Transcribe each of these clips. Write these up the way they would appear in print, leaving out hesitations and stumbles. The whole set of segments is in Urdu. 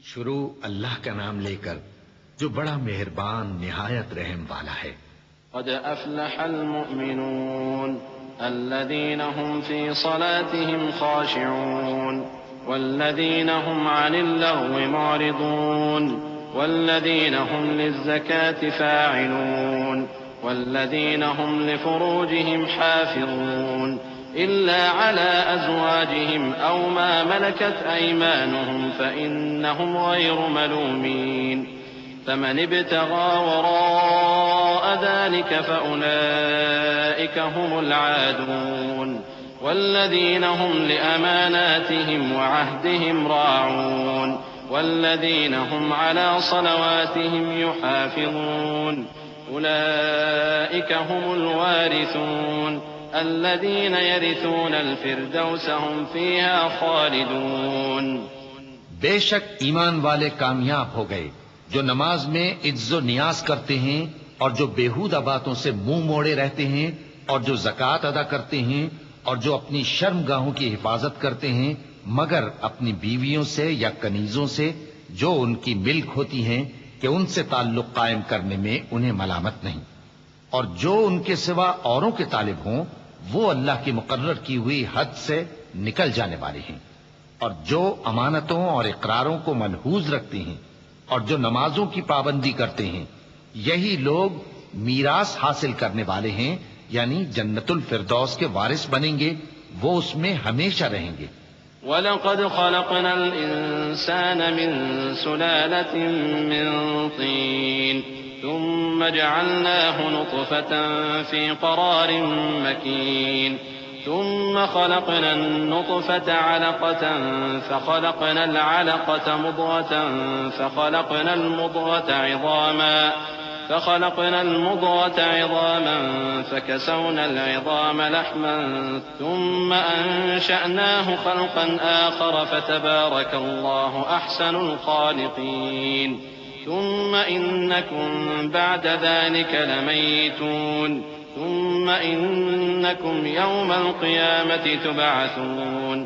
شروع اللہ کا نام لے کر جو بڑا مہربان نہایت رحم والا ہے۔ قد افلح المؤمنون الذين هم في صلاتهم خاشعون والذين هم عن اللغو معرضون والذين هم للزكاة فاعلون والذين هم لفروجهم حافظون إلا على أزواجهم أو ما ملكت أيمانهم فإنهم غير ملومين فمن ابتغى وراء ذلك فأولئك هم العادون والذين هم لأماناتهم وعهدهم راعون والذين هم على صلواتهم يحافظون أولئك هم الوارثون الذين يرثون الفردوس هم فيها خالدون۔ بے شک ایمان والے کامیاب ہو گئے جو نماز میں عجز و نیاز کرتے ہیں اور جو بیہودہ باتوں سے منہ موڑے رہتے ہیں اور جو زکوٰۃ ادا کرتے ہیں اور جو اپنی شرمگاہوں کی حفاظت کرتے ہیں مگر اپنی بیویوں سے یا کنیزوں سے جو ان کی ملک ہوتی ہیں کہ ان سے تعلق قائم کرنے میں انہیں ملامت نہیں، اور جو ان کے سوا اوروں کے طالب ہوں وہ اللہ کی مقرر کی ہوئی حد سے نکل جانے والے ہیں، اور جو امانتوں اور اقراروں کو ملحوظ رکھتے ہیں اور جو نمازوں کی پابندی کرتے ہیں یہی لوگ میراث حاصل کرنے والے ہیں، یعنی جنت الفردوس کے وارث بنیں گے، وہ اس میں ہمیشہ رہیں گے۔ وَلَقَدْ خَلَقْنَا الْإِنسَانَ مِنْ سُلَالَةٍ مِّن طِينٍ ثُمَّ جَعَلْنَاهُ نُطْفَةً فِي قَرَارٍ مَّكِينٍ ثُمَّ خَلَقْنَا النُّطْفَةَ عَلَقَةً فَخَلَقْنَا الْعَلَقَةَ مُضْغَةً فَخَلَقْنَا الْمُضْغَةَ عِظَامًا فَكَسَوْنَا الْعِظَامَ لَحْمًا ثُمَّ أَنشَأْنَاهُ خَلْقًا آخَرَ فَتَبَارَكَ اللَّهُ أَحْسَنُ الْخَالِقِينَ ثُمَّ إِنَّكُمْ بَعْدَ ذَلِكَ لَمَيِّتُونَ ثُمَّ إِنَّكُمْ يَوْمَ الْقِيَامَةِ تُبْعَثُونَ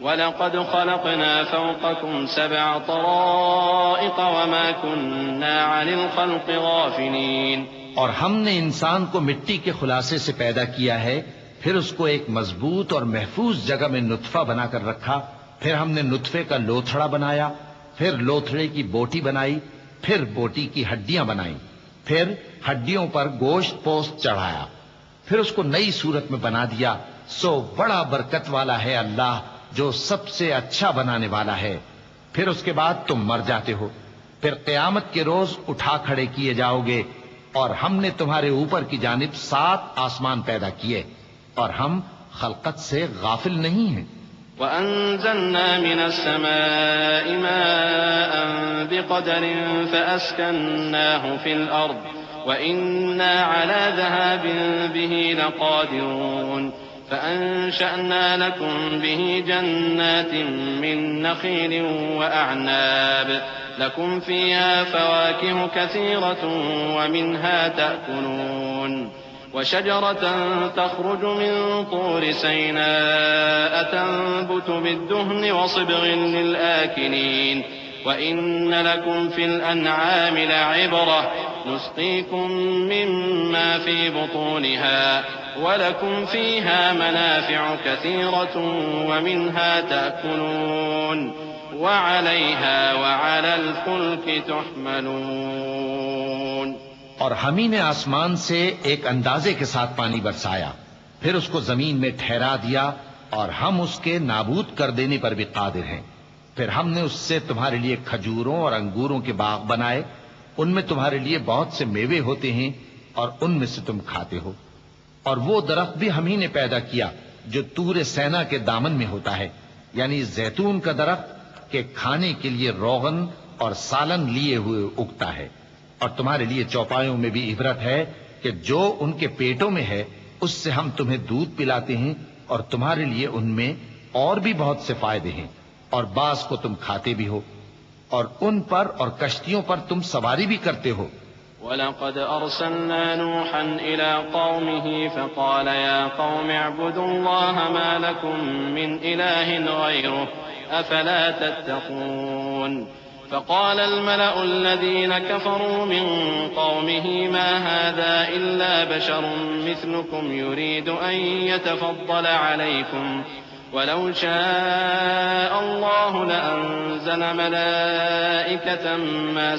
وَلَقَدْ خَلَقْنَا فَوْقَكُمْ سَبْعَ طَرَائِقَ وَمَا كُنَّا عَنِ الْخَلْقِ غَافِلِينَ۔ اور ہم نے انسان کو مٹی کے خلاصے سے پیدا کیا ہے، پھر اس کو ایک مضبوط اور محفوظ جگہ میں نطفہ بنا کر رکھا، پھر ہم نے نطفے کا لوتھڑا بنایا، پھر لوتھڑے کی بوٹی بنائی، پھر بوٹی کی ہڈیاں بنائیں، پھر ہڈیوں پر گوشت پوست چڑھایا، پھر اس کو نئی صورت میں بنا دیا۔ سو بڑا برکت والا ہے اللہ جو سب سے اچھا بنانے والا ہے۔ پھر اس کے بعد تم مر جاتے ہو، پھر قیامت کے روز اٹھا کھڑے کیے جاؤ گے، اور ہم نے تمہارے اوپر کی جانب 7 آسمان پیدا کیے، اور ہم خلقت سے غافل نہیں ہیں۔ وَأَنزَلْنَا مِنَ السَّمَاءِ مَاءً بِقَدَرٍ فَأَسْكَنَّاهُ فِي الْأَرْضِ وَإِنَّا عَلَى ذَهَابٍ بِهِ لَقَادِرُونَ فَأَنشَأْنَا لَكُم بِهِ جَنَّاتٍ مِّن نَّخِيلٍ وَأَعْنَابٍ لَكُمْ فِيهَا فَوَاكِهُ كَثِيرَةٌ وَمِنْهَا تَأْكُلُونَ وَشَجَرَةً تَخْرُجُ مِن طُورِ سَيْنَاءَ تَنبُتُ بِالدُّهْنِ وَصِبْغٍ لِّلْآكِلِينَ وَإِنَّ لَكُمْ فِي الْأَنْعَامِ لَعِبْرَةً نُسْقِيكُم مِّمَّا فِي بُطُونِهَا وَلَكُمْ فِيهَا مَنَافِعُ كَثِيرَةٌ وَمِنْهَا تَأْكُلُونَ وَعَلَيْهَا وَعَلَى الْفُلْكِ تُحْمَلُونَ۔ اور ہم ہی نے آسمان سے ایک اندازے کے ساتھ پانی برسایا، پھر اس کو زمین میں ٹھہرا دیا، اور ہم اس کے نابود کر دینے پر بھی قادر ہیں۔ پھر ہم نے اس سے تمہارے لیے کھجوروں اور انگوروں کے باغ بنائے، ان میں تمہارے لیے بہت سے میوے ہوتے ہیں اور ان میں سے تم کھاتے ہو۔ اور وہ درخت بھی ہم ہی نے پیدا کیا جو طور سینا کے دامن میں ہوتا ہے، یعنی زیتون کا درخت کہ کھانے کے لیے روغن اور سالن لیے ہوئے اگتا ہے، اور تمہارے لیے چوپایوں میں بھی عبرت ہے کہ جو ان کے پیٹوں میں ہے اس سے ہم تمہیں دودھ پلاتے ہیں، اور تمہارے لیے ان میں اور بھی بہت سے فائدے ہیں، اور بعض کو تم کھاتے بھی ہو، اور ان پر اور کشتیوں پر تم سواری بھی کرتے ہو۔ وَلَقَدْ أَرْسَلْنَا نُوحًا إِلَىٰ قَوْمِهِ فَقَالَ يَا قَوْمِ اعْبُدُوا اللَّهَ مَا لَكُم مِّنْ إِلَٰهٍ غَيْرُهُ أَفَلَا تَتَّقُونَ فقال الملأ الذين كفروا من قومه ما هذا إلا بشر مثلكم يريد أن يتفضل عليكم ولو شاء الله لأنزل ملائكة ما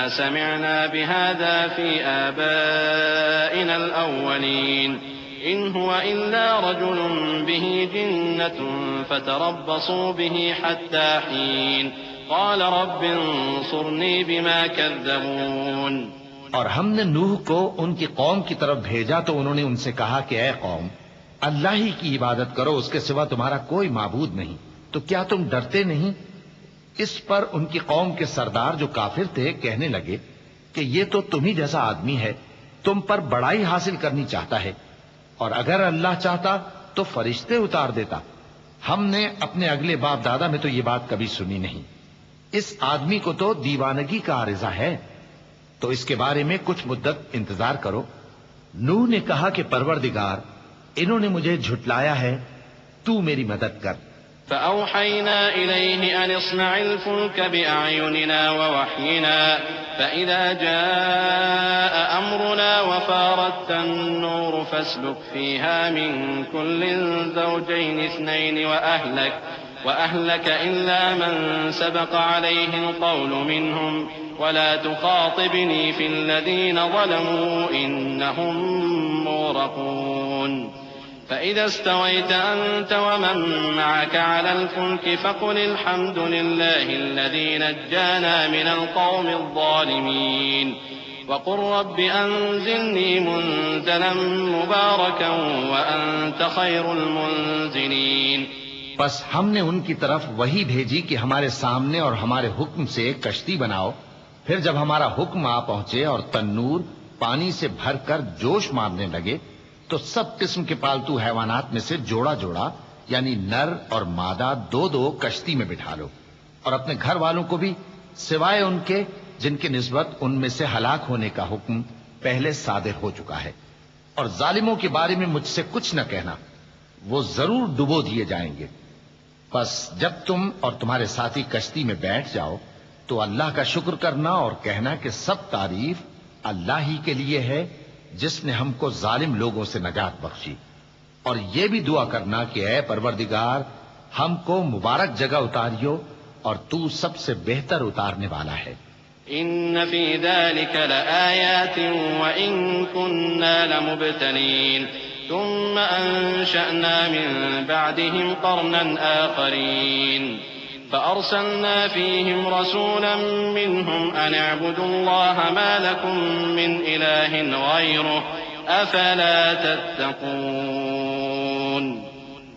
سمعنا بهذا في آبائنا الأولين إن هو إلا رجل به جنة فتربصوا به حتى حين قال رب انصرني بما كذبون. اور ہم نے نوح کو ان کی قوم کی طرف بھیجا تو انہوں نے ان سے کہا کہ اے قوم اللہ ہی کی عبادت کرو، اس کے سوا تمہارا کوئی معبود نہیں، تو کیا تم ڈرتے نہیں؟ اس پر ان کی قوم کے سردار جو کافر تھے کہنے لگے کہ یہ تو تم ہی جیسا آدمی ہے، تم پر بڑائی حاصل کرنی چاہتا ہے، اور اگر اللہ چاہتا تو فرشتے اتار دیتا. ہم نے اپنے اگلے باپ دادا میں تو یہ بات کبھی سنی نہیں. اس آدمی کو تو دیوانگی کا عارضہ ہے، تو اس کے بارے میں کچھ مدت انتظار کرو. نوح نے کہا کہ پروردگار انہوں نے مجھے جھٹلایا ہے، تو میری مدد کر. فأوحينا إليه أن اصنع الفلك بأعيننا ووحينا فإذا جاء أمرنا وفارت النور فاسلك فيها من كل زوجين اثنين وأهلك إلا من سبق عليه القول منهم ولا تخاطبني في الذين ظلموا إنهم مغرقون. فإذا استويت أنت ومن معك على الفلك فقل الحمد لله الذي نجانا من القوم الظالمين وقل رب أنزلني منزلا مباركا وأنت خير المنزلين. بس ہم نے ان کی طرف وہی بھیجی کہ ہمارے سامنے اور ہمارے حکم سے ایک کشتی بناؤ، پھر جب ہمارا حکم آ پہنچے اور تنور پانی سے بھر کر جوش مارنے لگے تو سب قسم کے پالتو حیوانات میں سے جوڑا جوڑا یعنی نر اور مادہ دو دو کشتی میں بٹھا لو، اور اپنے گھر والوں کو بھی سوائے ان کے جن کی نسبت ان میں سے ہلاک ہونے کا حکم پہلے صادر ہو چکا ہے. اور ظالموں کے بارے میں مجھ سے کچھ نہ کہنا، وہ ضرور ڈبو دیے جائیں گے. بس جب تم اور تمہارے ساتھی کشتی میں بیٹھ جاؤ تو اللہ کا شکر کرنا اور کہنا کہ سب تعریف اللہ ہی کے لیے ہے جس نے ہم کو ظالم لوگوں سے نجات بخشی. اور یہ بھی دعا کرنا کہ اے پروردگار ہم کو مبارک جگہ اتاریو اور تو سب سے بہتر اتارنے والا ہے. إن في ذلك لآيات وإن كنا لمبتلين ثم أنشأنا من بعدهم قرنا آخرين فأرسلنا فيهم رسولا منهم أن اعبدوا الله ما لكم من إله غيره أفلا تتقون.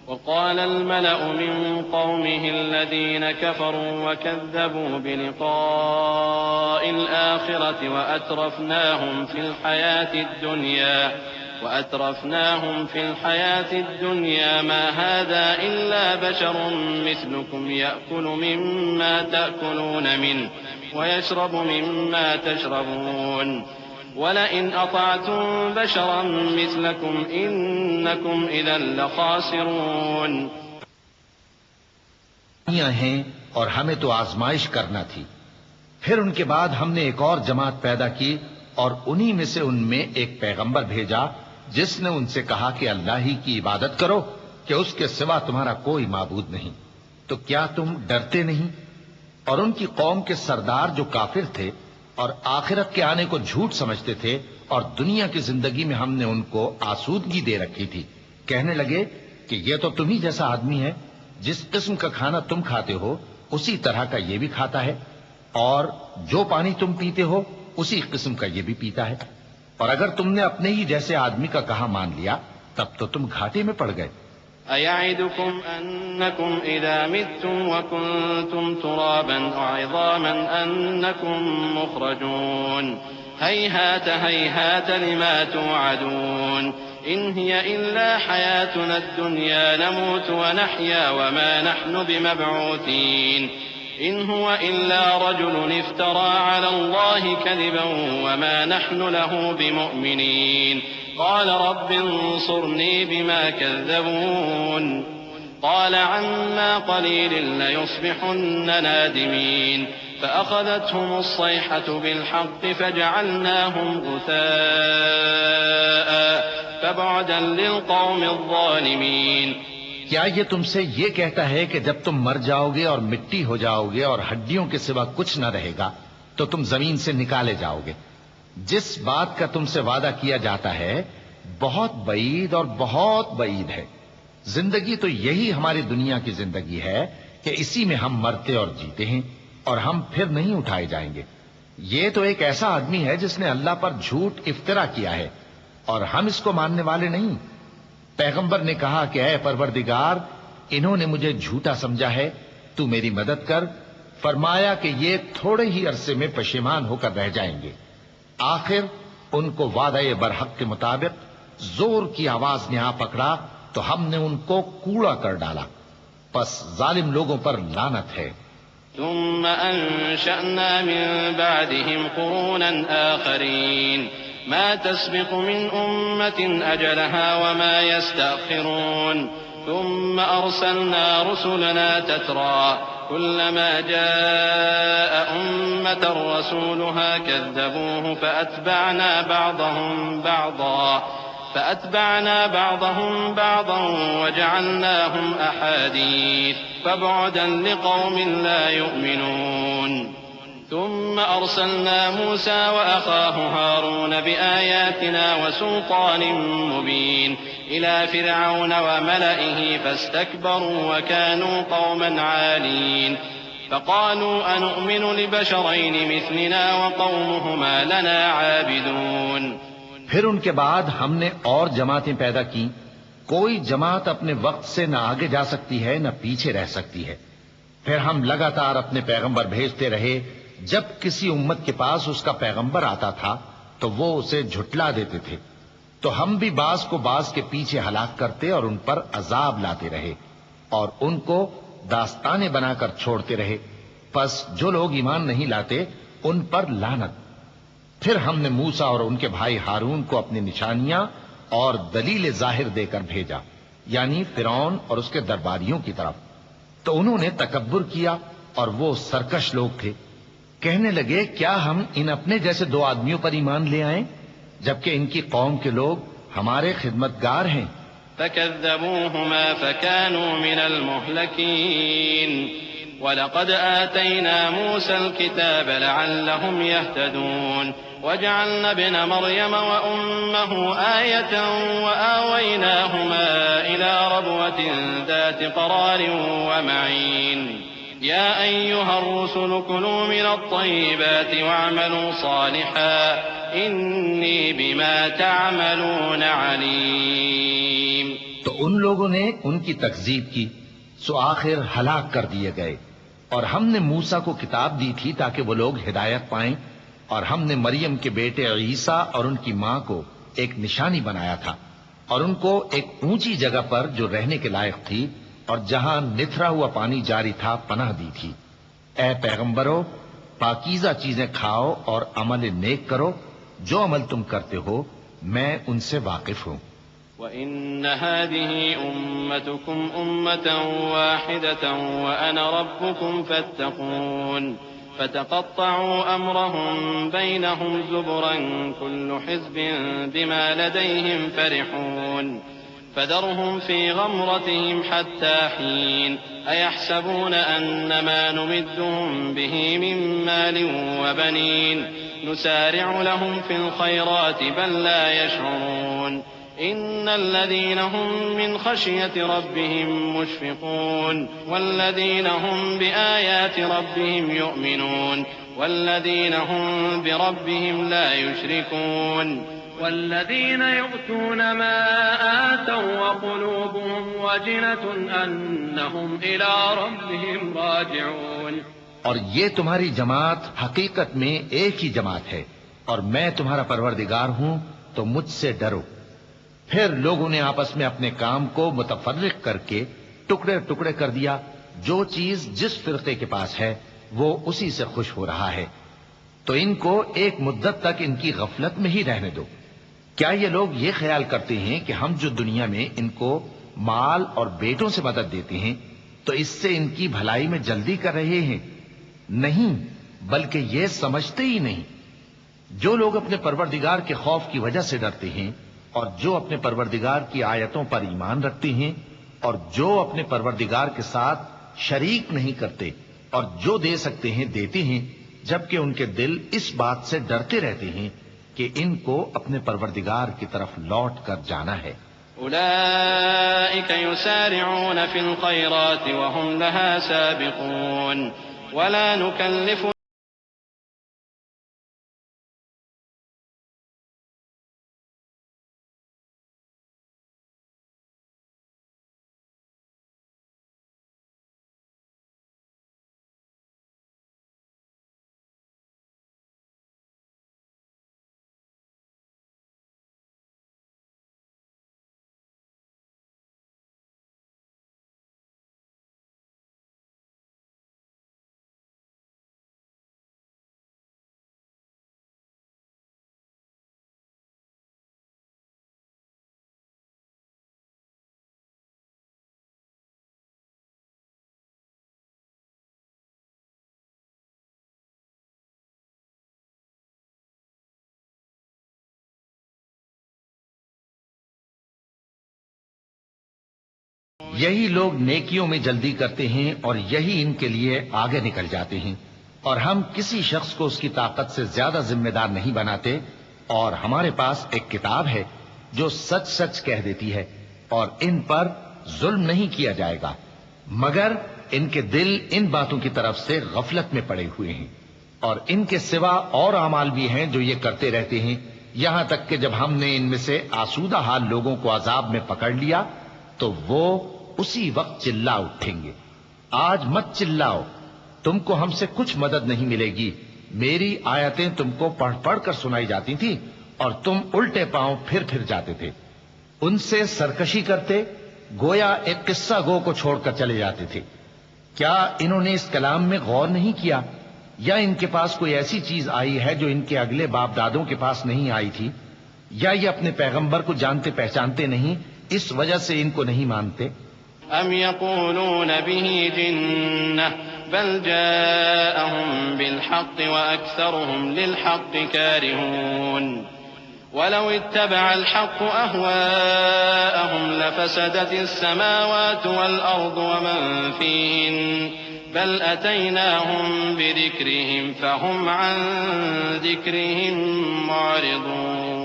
وقال الملأ من قومه الذين كفروا وكذبوا بلقاء الآخرة وأترفناهم في الحياة الدنيا ما هذا إلا بشر مثلكم يأكل مما تأكلون منه ويشرب مما تشربون ولئن أطعتم بشرا مثلكم إنكم إذا لخاسرون. ہیں اور ہمیں تو آزمائش کرنا تھی. پھر ان کے بعد ہم نے ایک اور جماعت پیدا کی اور انہی میں سے ان میں ایک پیغمبر بھیجا جس نے ان سے کہا کہ اللہ ہی کی عبادت کرو کہ اس کے سوا تمہارا کوئی معبود نہیں. تو کیا تم ڈرتے نہیں؟ اور ان کی قوم کے سردار جو کافر تھے اور آخرت کے آنے کو جھوٹ سمجھتے تھے اور دنیا کی زندگی میں ہم نے ان کو آسودگی دے رکھی تھی، کہنے لگے کہ یہ تو تم ہی جیسا آدمی ہے، جس قسم کا کھانا تم کھاتے ہو اسی طرح کا یہ بھی کھاتا ہے، اور جو پانی تم پیتے ہو اسی قسم کا یہ بھی پیتا ہے. اور اگر تم نے اپنے ہی جیسے آدمی کا کہا مان لیا تب تو تم گھاٹے میں پڑ گئے. أَيَعِدُكُمْ أَنَّكُمْ إِذَا مِتُّمْ وَكُنْتُمْ تُرَابًا وَعِظَامًا أَنَّكُمْ مُخْرَجُونَ هَيْهَاتَ هَيْهَاتَ لِمَا تُوعَدُونَ إِنْ هِيَ إِلَّا حَيَاتُنَا الدُّنْيَا نَمُوتُ وَنَحْيَا وَمَا نَحْنُ بِمَبْعُوثِينَ إن هو إلا رجل افترى على الله كذبا وما نحن له بمؤمنين قال رب انصرني بما كذبون قال عما قليل ليصبحن نادمين فأخذتهم الصيحة بالحق فجعلناهم غثاء فبعدا للقوم الظالمين. کیا یہ تم سے یہ کہتا ہے کہ جب تم مر جاؤ گے اور مٹی ہو جاؤ گے اور ہڈیوں کے سوا کچھ نہ رہے گا تو تم زمین سے نکالے جاؤ گے؟ جس بات کا تم سے وعدہ کیا جاتا ہے بہت بعید اور بہت بعید ہے. زندگی تو یہی ہماری دنیا کی زندگی ہے کہ اسی میں ہم مرتے اور جیتے ہیں اور ہم پھر نہیں اٹھائے جائیں گے. یہ تو ایک ایسا آدمی ہے جس نے اللہ پر جھوٹ افطرا کیا ہے اور ہم اس کو ماننے والے نہیں. پیغمبر نے کہا کہ اے پروردگار انہوں نے مجھے جھوٹا سمجھا ہے تو میری مدد کر. فرمایا کہ یہ تھوڑے ہی عرصے میں پشیمان ہو کر رہ جائیں گے. آخر ان کو وعدہ برحق کے مطابق زور کی آواز نے آ پکڑا تو ہم نے ان کو کوڑا کر ڈالا. پس ظالم لوگوں پر لعنت ہے. ثم أنشأنا من بعدهم قرونا آخرين ما تسبق من أمة أجلها وما يستأخرون ثم أرسلنا رسلنا تترى كلما جاء أمة رسولها كذبوه فأتبعنا بعضهم بعضا وجعلناهم أحاديث فبعدا لقوم لا يؤمنون. ثم أرسلنا موسى وأخاه هارون بآياتنا وسلطان مبين إلى فرعون وملئه فاستكبروا وكانوا قوما عالين فقالوا أنؤمن لبشرين مثلنا وقومهما لنا عابدون. پھر ان کے بعد ہم نے اور جماعتیں پیدا کی. کوئی جماعت اپنے وقت سے نہ آگے جا سکتی ہے نہ پیچھے رہ سکتی ہے. پھر ہم لگاتار اپنے پیغمبر بھیجتے رہے. جب کسی امت کے پاس اس کا پیغمبر آتا تھا تو وہ اسے جھٹلا دیتے تھے تو ہم بھی بعض کو بعض کے پیچھے ہلاک کرتے اور ان پر عذاب لاتے رہے اور ان کو داستانے بنا کر چھوڑتے رہے. پس جو لوگ ایمان نہیں لاتے ان پر لعنت. پھر ہم نے موسیٰ اور ان کے بھائی ہارون کو اپنی نشانیاں اور دلیل ظاہر دے کر بھیجا یعنی فرعون اور اس کے درباریوں کی طرف. تو انہوں نے تکبر کیا اور وہ سرکش لوگ تھے. کہنے لگے کیا ہم ان اپنے جیسے دو آدمیوں پر ایمان لے آئیں جبکہ ان کی قوم کے لوگ ہمارے خدمتگار ہیں. فكذبوهما فكانوا من المهلكين وَلَقَدْ آتَيْنَا مُوسَى الْكِتَابَ لَعَلَّهُمْ يَهْتَدُونَ وَجَعَلْنَا ابْنَ مَرْيَمَ وَأُمَّهُ آيَةً وَآوَيْنَاهُمَا إِلَى رَبْوَةٍ ذَاتِ قَرَارٍ وَمَعِينٍ يَا أَيُّهَا الرُّسُلُ كُلُوا مِنَ الطَّيِّبَاتِ وَاعْمَلُوا صَالِحًا إِنِّي بِمَا تَعْمَلُونَ عَلِيمٌ. تو ان لوگوں نے ان کی تکذیب کی سو آخر ہلاک کر دیے گئے. اور ہم نے موسیٰ کو کتاب دی تھی تاکہ وہ لوگ ہدایت پائیں اور ہم نے مریم کے بیٹے عیسیٰ اور ان کی ماں کو ایک نشانی بنایا تھا اور ان کو ایک اونچی جگہ پر جو رہنے کے لائق تھی اور جہاں نتھرا ہوا پانی جاری تھا پناہ دی تھی. اے پیغمبرو پاکیزہ چیزیں کھاؤ اور عمل نیک کرو. جو عمل تم کرتے ہو میں ان سے واقف ہوں. وَإِنَّ هَذِهِ أُمَّتُكُمْ أُمَّةً وَاحِدَةً وَأَنَا رَبُّكُمْ فَاتَّقُونِ فَتَقَطَّعُوا أَمْرَهُمْ بَيْنَهُمْ زُبُرًا كُلُّ حِزْبٍ بِمَا لَدَيْهِمْ فَرِحُونَ فَذَرْهُمْ فِي غَمْرَتِهِمْ حَتَّى حِينٍ أَيَحْسَبُونَ أَنَّمَا نُمِدُّهُمْ بِهِ مِن مَّالٍ وَبَنِينَ نُسَارِعُ لَهُمْ فِي الْخَيْرَاتِ بَل لَّا يَشْعُرُونَ إِنَّ الَّذِينَ هُم مِّنْ خَشْيَةِ رَبِّهِم مُّشْفِقُونَ وَالَّذِينَ هُم بِآيَاتِ رَبِّهِمْ يُؤْمِنُونَ وَالَّذِينَ هُم بِرَبِّهِمْ لَا يُشْرِكُونَ وَالَّذِينَ يُؤْتُونَ مَا آتَوا وَقُلُوبُهُمْ وَجِلَةٌ أَنَّهُمْ إِلَىٰ رَبِّهِمْ رَاجِعُونَ. اور یہ تمہاری جماعت حقیقت میں ایک ہی جماعت ہے اور میں تمہارا پروردگار ہوں تو مجھ سے ڈرو. پھر لوگوں نے آپس میں اپنے کام کو متفرق کر کے ٹکڑے ٹکڑے کر دیا. جو چیز جس فرقے کے پاس ہے وہ اسی سے خوش ہو رہا ہے، تو ان کو ایک مدت تک ان کی غفلت میں ہی رہنے دو۔ کیا یہ لوگ یہ خیال کرتے ہیں کہ ہم جو دنیا میں ان کو مال اور بیٹوں سے مدد دیتے ہیں تو اس سے ان کی بھلائی میں جلدی کر رہے ہیں؟ نہیں، بلکہ یہ سمجھتے ہی نہیں۔ جو لوگ اپنے پروردگار کے خوف کی وجہ سے ڈرتے ہیں اور جو اپنے پروردگار کی آیتوں پر ایمان رکھتے ہیں اور جو اپنے پروردگار کے ساتھ شریک نہیں کرتے اور جو دے سکتے ہیں دیتے ہیں، جبکہ ان کے دل اس بات سے ڈرتے رہتے ہیں کہ ان کو اپنے پروردگار کی طرف لوٹ کر جانا ہے۔ أولئك يسارعون في الخيرات وهم لها سابقون ولا نكلف یہی لوگ نیکیوں میں جلدی کرتے ہیں اور یہی ان کے لیے آگے نکل جاتے ہیں، اور ہم کسی شخص کو اس کی طاقت سے زیادہ ذمہ دار نہیں بناتے، اور ہمارے پاس ایک کتاب ہے جو سچ سچ کہہ دیتی ہے، اور ان پر ظلم نہیں کیا جائے گا، مگر ان کے دل ان باتوں کی طرف سے غفلت میں پڑے ہوئے ہیں، اور ان کے سوا اور اعمال بھی ہیں جو یہ کرتے رہتے ہیں، یہاں تک کہ جب ہم نے ان میں سے آسودہ حال لوگوں کو عذاب میں پکڑ لیا تو وہ اسی وقت چلا اٹھیں گے۔ آج مت چلاؤ، تم کو ہم سے کچھ مدد نہیں ملے گی، میری آیتیں تم کو پڑھ پڑھ کر سنائی جاتی تھی اور تم الٹے پاؤں پھر جاتے تھے، ان سے سرکشی کرتے، گویا ایک قصہ گو کو چھوڑ کر چلے جاتے تھے۔ کیا انہوں نے اس کلام میں غور نہیں کیا، یا ان کے پاس کوئی ایسی چیز آئی ہے جو ان کے اگلے باپ دادوں کے پاس نہیں آئی تھی، یا یہ اپنے پیغمبر کو جانتے پہچانتے نہیں اس وجہ سے ان کو نہیں مانتے؟ أم يقولون به جنة بل جاءهم بالحق وأكثرهم للحق كارهون ولو اتبع الحق أهواءهم لفسدت السماوات والأرض ومن فيهن بل أتيناهم بذكرهم فهم عن ذكرهم معرضون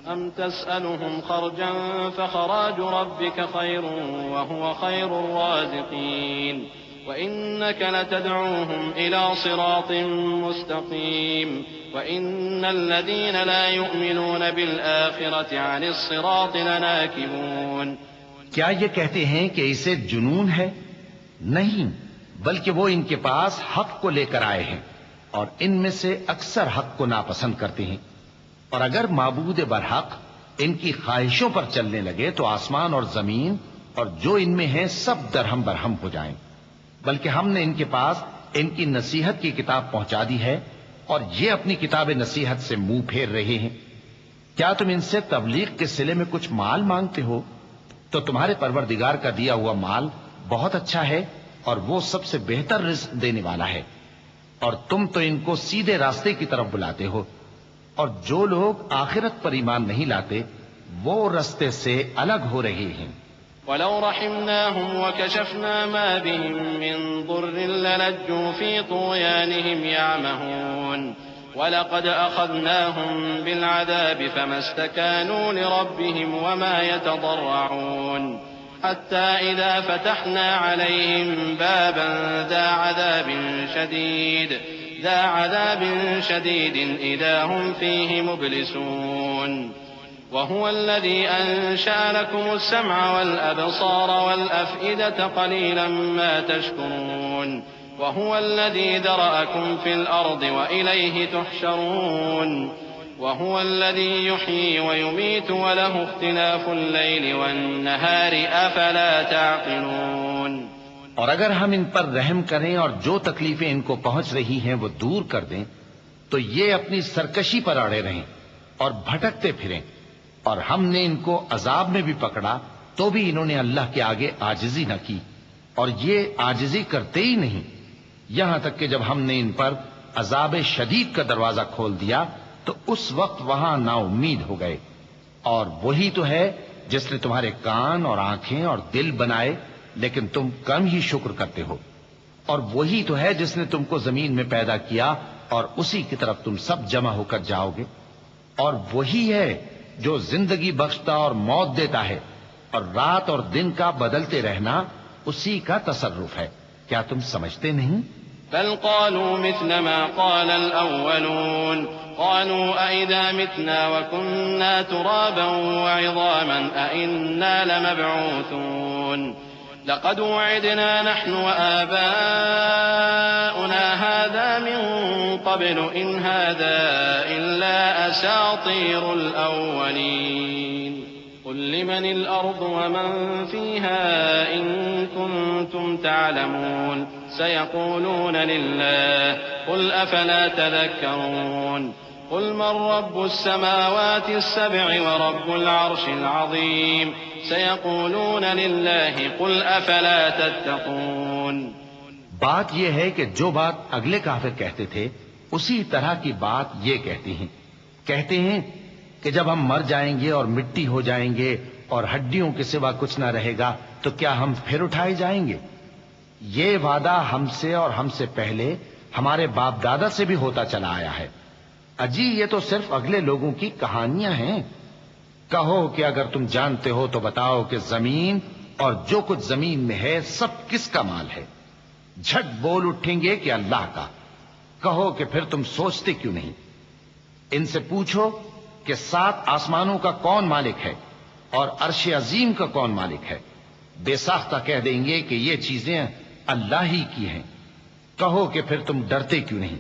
أم تسألهم خرجا فخراج ربك خير وهو خير الرازقين وإنك لتدعوهم إلى صراط مستقيم وإن الذين لا يؤمنون بالآخرة عن الصراط لناكبون۔ کیا یہ کہتے ہیں کہ اسے جنون ہے؟ نہیں، بلکہ وہ ان کے پاس حق کو لے کر آئے ہیں اور ان میں سے اکثر حق کو ناپسند کرتے ہیں، اور اگر معبود برحق ان کی خواہشوں پر چلنے لگے تو آسمان اور زمین اور جو ان میں ہے سب درہم برہم ہو جائیں، بلکہ ہم نے ان کے پاس ان کی نصیحت کی کتاب پہنچا دی ہے اور یہ اپنی کتاب نصیحت سے منہ پھیر رہے ہیں۔ کیا تم ان سے تبلیغ کے صلے میں کچھ مال مانگتے ہو؟ تو تمہارے پروردگار کا دیا ہوا مال بہت اچھا ہے اور وہ سب سے بہتر رزق دینے والا ہے، اور تم تو ان کو سیدھے راستے کی طرف بلاتے ہو، اور جو لوگ آخرت پر ایمان نہیں لاتے وہ رستے سے الگ ہو رہے ہیں۔ ولو رحمناهم وكشفنا ما بهم من ضر للجوا في طغيانهم يعمهون ولقد أخذناهم بالعذاب فما استكانوا لربهم وما يتضرعون حتى إذا فتحنا عليهم بابا ذا عذاب شديد إذا هم فيه مبلسون وهو الذي أنشأ لكم السمع والأبصار والأفئدة قليلا ما تشكرون وهو الذي ذرأكم في الأرض وإليه تحشرون وهو الذي يحيي ويميت وله اختلاف الليل والنهار أفلا تعقلون۔ اور اگر ہم ان پر رحم کریں اور جو تکلیفیں ان کو پہنچ رہی ہیں وہ دور کر دیں تو یہ اپنی سرکشی پر اڑے رہیں اور بھٹکتے پھریں، اور ہم نے ان کو عذاب میں بھی پکڑا تو بھی انہوں نے اللہ کے آگے عاجزی نہ کی، اور یہ عاجزی کرتے ہی نہیں، یہاں تک کہ جب ہم نے ان پر عذاب شدید کا دروازہ کھول دیا تو اس وقت وہاں نا امید ہو گئے۔ اور وہی تو ہے جس نے تمہارے کان اور آنکھیں اور دل بنائے، لیکن تم کم ہی شکر کرتے ہو، اور وہی تو ہے جس نے تم کو زمین میں پیدا کیا اور اسی کی طرف تم سب جمع ہو کر جاؤ گے، اور وہی ہے جو زندگی بخشتا اور موت دیتا ہے، اور رات اور دن کا بدلتے رہنا اسی کا تصرف ہے، کیا تم سمجھتے نہیں؟ بل قالوا مثل ما قال الأولون قالوا أئذا متنا وكنا ترابا وعظاما أئنا لمبعوثون لقد وعدنا نحن وآباؤنا هذا من قبل إن هذا إلا أساطير الأولين قل لمن الأرض ومن فيها إن كنتم تعلمون سيقولون لله قل أفلا تذكرون قل من رب السماوات السبع ورب العرش العظيم سيقولون لله قل أفلا تتقون۔ بات یہ ہے کہ جو بات اگلے کافر کہتے تھے اسی طرح کی بات یہ کہتے ہیں کہ جب ہم مر جائیں گے اور مٹی ہو جائیں گے اور ہڈیوں کے سوا کچھ نہ رہے گا تو کیا ہم پھر اٹھائے جائیں گے؟ یہ وعدہ ہم سے اور ہم سے پہلے ہمارے باپ دادا سے بھی ہوتا چلا آیا ہے، اجی یہ تو صرف اگلے لوگوں کی کہانیاں ہیں۔ کہو کہ اگر تم جانتے ہو تو بتاؤ کہ زمین اور جو کچھ زمین میں ہے سب کس کا مال ہے؟ جھٹ بول اٹھیں گے کہ اللہ کا۔ کہو کہ پھر تم سوچتے کیوں نہیں؟ ان سے پوچھو کہ 7 آسمانوں کا کون مالک ہے اور عرش عظیم کا کون مالک ہے؟ بے ساختہ کہہ دیں گے کہ یہ چیزیں اللہ ہی کی ہیں۔ کہو کہ پھر تم ڈرتے کیوں نہیں؟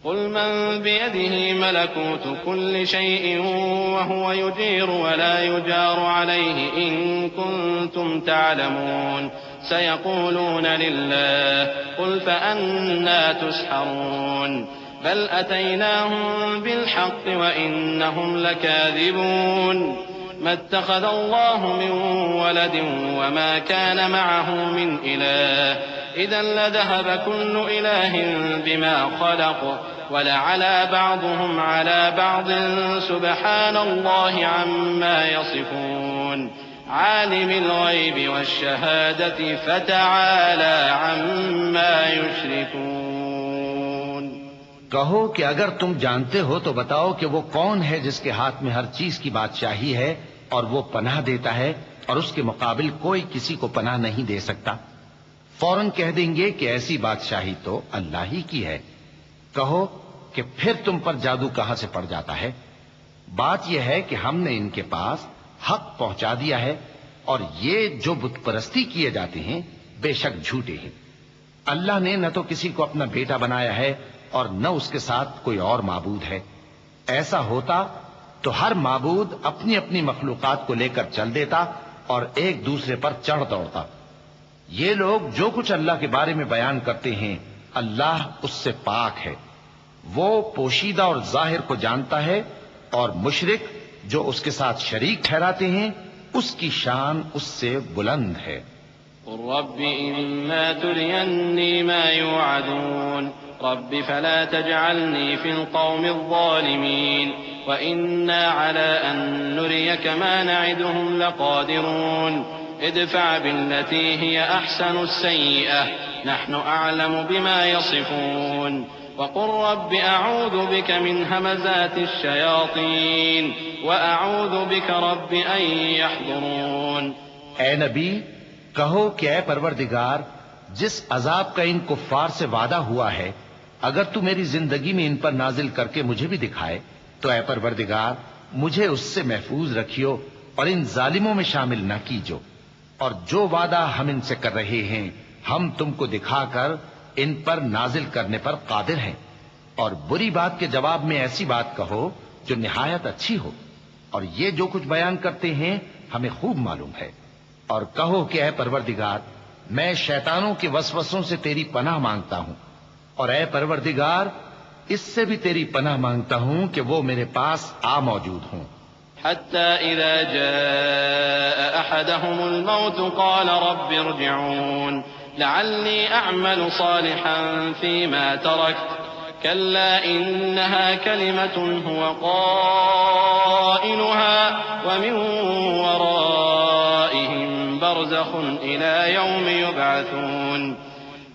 قل من بيده ملكوت كل شيء وهو يجير ولا يجار عليه إن كنتم تعلمون سيقولون لله قل فأنا تسحرون بل أتيناهم بالحق وإنهم لكاذبون ما اتخذ الله من ولد وما كان معه من إله إذا لذهب كل إله بما خلق ولعلى بعضهم على بعض سبحان الله عما يصفون عالم الغيب والشهادة فتعالى عما يشركون۔ کہو کہ اگر تم جانتے ہو تو بتاؤ کہ وہ کون ہے جس کے ہاتھ میں ہر چیز کی بادشاہی ہے اور وہ پناہ دیتا ہے اور اس کے مقابل کوئی کسی کو پناہ نہیں دے سکتا۔ فوراً کہہ دیں گے کہ ایسی بادشاہی تو اللہ ہی کی ہے۔ کہو کہ پھر تم پر جادو کہاں سے پڑ جاتا ہے؟ بات یہ ہے کہ ہم نے ان کے پاس حق پہنچا دیا ہے، اور یہ جو بت پرستی کیے جاتے ہیں بے شک جھوٹے ہیں۔ اللہ نے نہ تو کسی کو اپنا بیٹا بنایا ہے اور نہ اس کے ساتھ کوئی اور معبود ہے۔ ایسا ہوتا تو ہر معبود اپنی اپنی مخلوقات کو لے کر چل دیتا اور ایک دوسرے پر چڑھ دوڑتا۔ یہ لوگ جو کچھ اللہ کے بارے میں بیان کرتے ہیں اللہ اس سے پاک ہے، وہ پوشیدہ اور ظاہر کو جانتا ہے، اور مشرک جو اس کے ساتھ شریک ٹھہراتے ہیں اس کی شان اس سے بلند ہے۔ قل رب إما تريني ما يوعدون رب فلا تجعلني في القوم الظالمين وإنا على أن نريك ما نعدهم لقادرون ادفع بالتي هي أحسن السيئة نحن أعلم بما يصفون وقل رب أعوذ بك من همزات الشياطين وأعوذ بك رب أن يحضرون۔ اے نبی کہو کہ اے پروردگار جس عذاب کا ان کفار سے وعدہ ہوا ہے اگر تو میری زندگی میں ان پر نازل کر کے مجھے بھی دکھائے تو اے پروردگار مجھے اس سے محفوظ رکھیو اور ان ظالموں میں شامل نہ کیجو، اور جو وعدہ ہم ان سے کر رہے ہیں ہم تم کو دکھا کر ان پر نازل کرنے پر قادر ہیں، اور بری بات کے جواب میں ایسی بات کہو جو نہایت اچھی ہو، اور یہ جو کچھ بیان کرتے ہیں ہمیں خوب معلوم ہے۔ اور کہو کہ اے پروردگار میں شیطانوں کے وسوسوں سے تیری پناہ مانگتا ہوں، اور اے پروردگار اس سے بھی تیری پناہ مانگتا ہوں کہ وہ میرے پاس آ موجود ہوں۔ حتى إذا جاء أحدهم الموت قال رب ارجعون لعلي أعمل صالحا فيما تركت كلا إنها كلمة هو قائلها ومن ورائهم برزخ إلى يوم يبعثون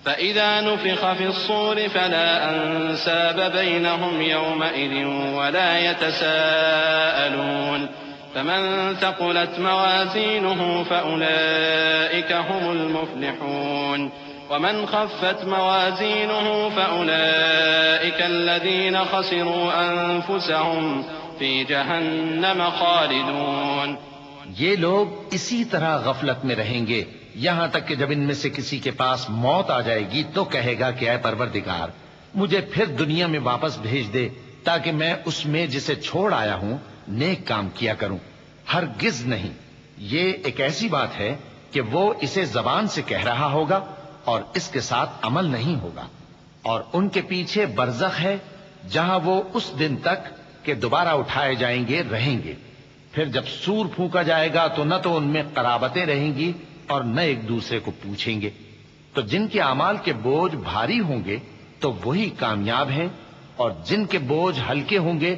فإذا نفخ في الصور فلا أنساب بينهم يومئذ ولا يتساءلون فمن ثقلت موازينه فأولئك هم المفلحون ومن خفت موازينه فأولئك الذين خسروا أنفسهم في جهنم خالدون۔ یہ لوگ اسی طرح غفلت میں رہیں گے یہاں تک کہ جب ان میں سے کسی کے پاس موت آ جائے گی تو کہے گا کہ اے پروردگار مجھے پھر دنیا میں واپس بھیج دے تاکہ میں اس میں جسے چھوڑ آیا ہوں نیک کام کیا کروں۔ ہرگز نہیں، یہ ایک ایسی بات ہے کہ وہ اسے زبان سے کہہ رہا ہوگا اور اس کے ساتھ عمل نہیں ہوگا، اور ان کے پیچھے برزخ ہے جہاں وہ اس دن تک کہ دوبارہ اٹھائے جائیں گے رہیں گے۔ پھر جب سور پھونکا جائے گا تو نہ تو ان میں قرابتیں رہیں گی اور نہ ایک دوسرے کو پوچھیں گے۔ تو جن کے اعمال کے بوجھ بھاری ہوں گے تو وہی کامیاب ہیں، اور جن کے بوجھ ہلکے ہوں گے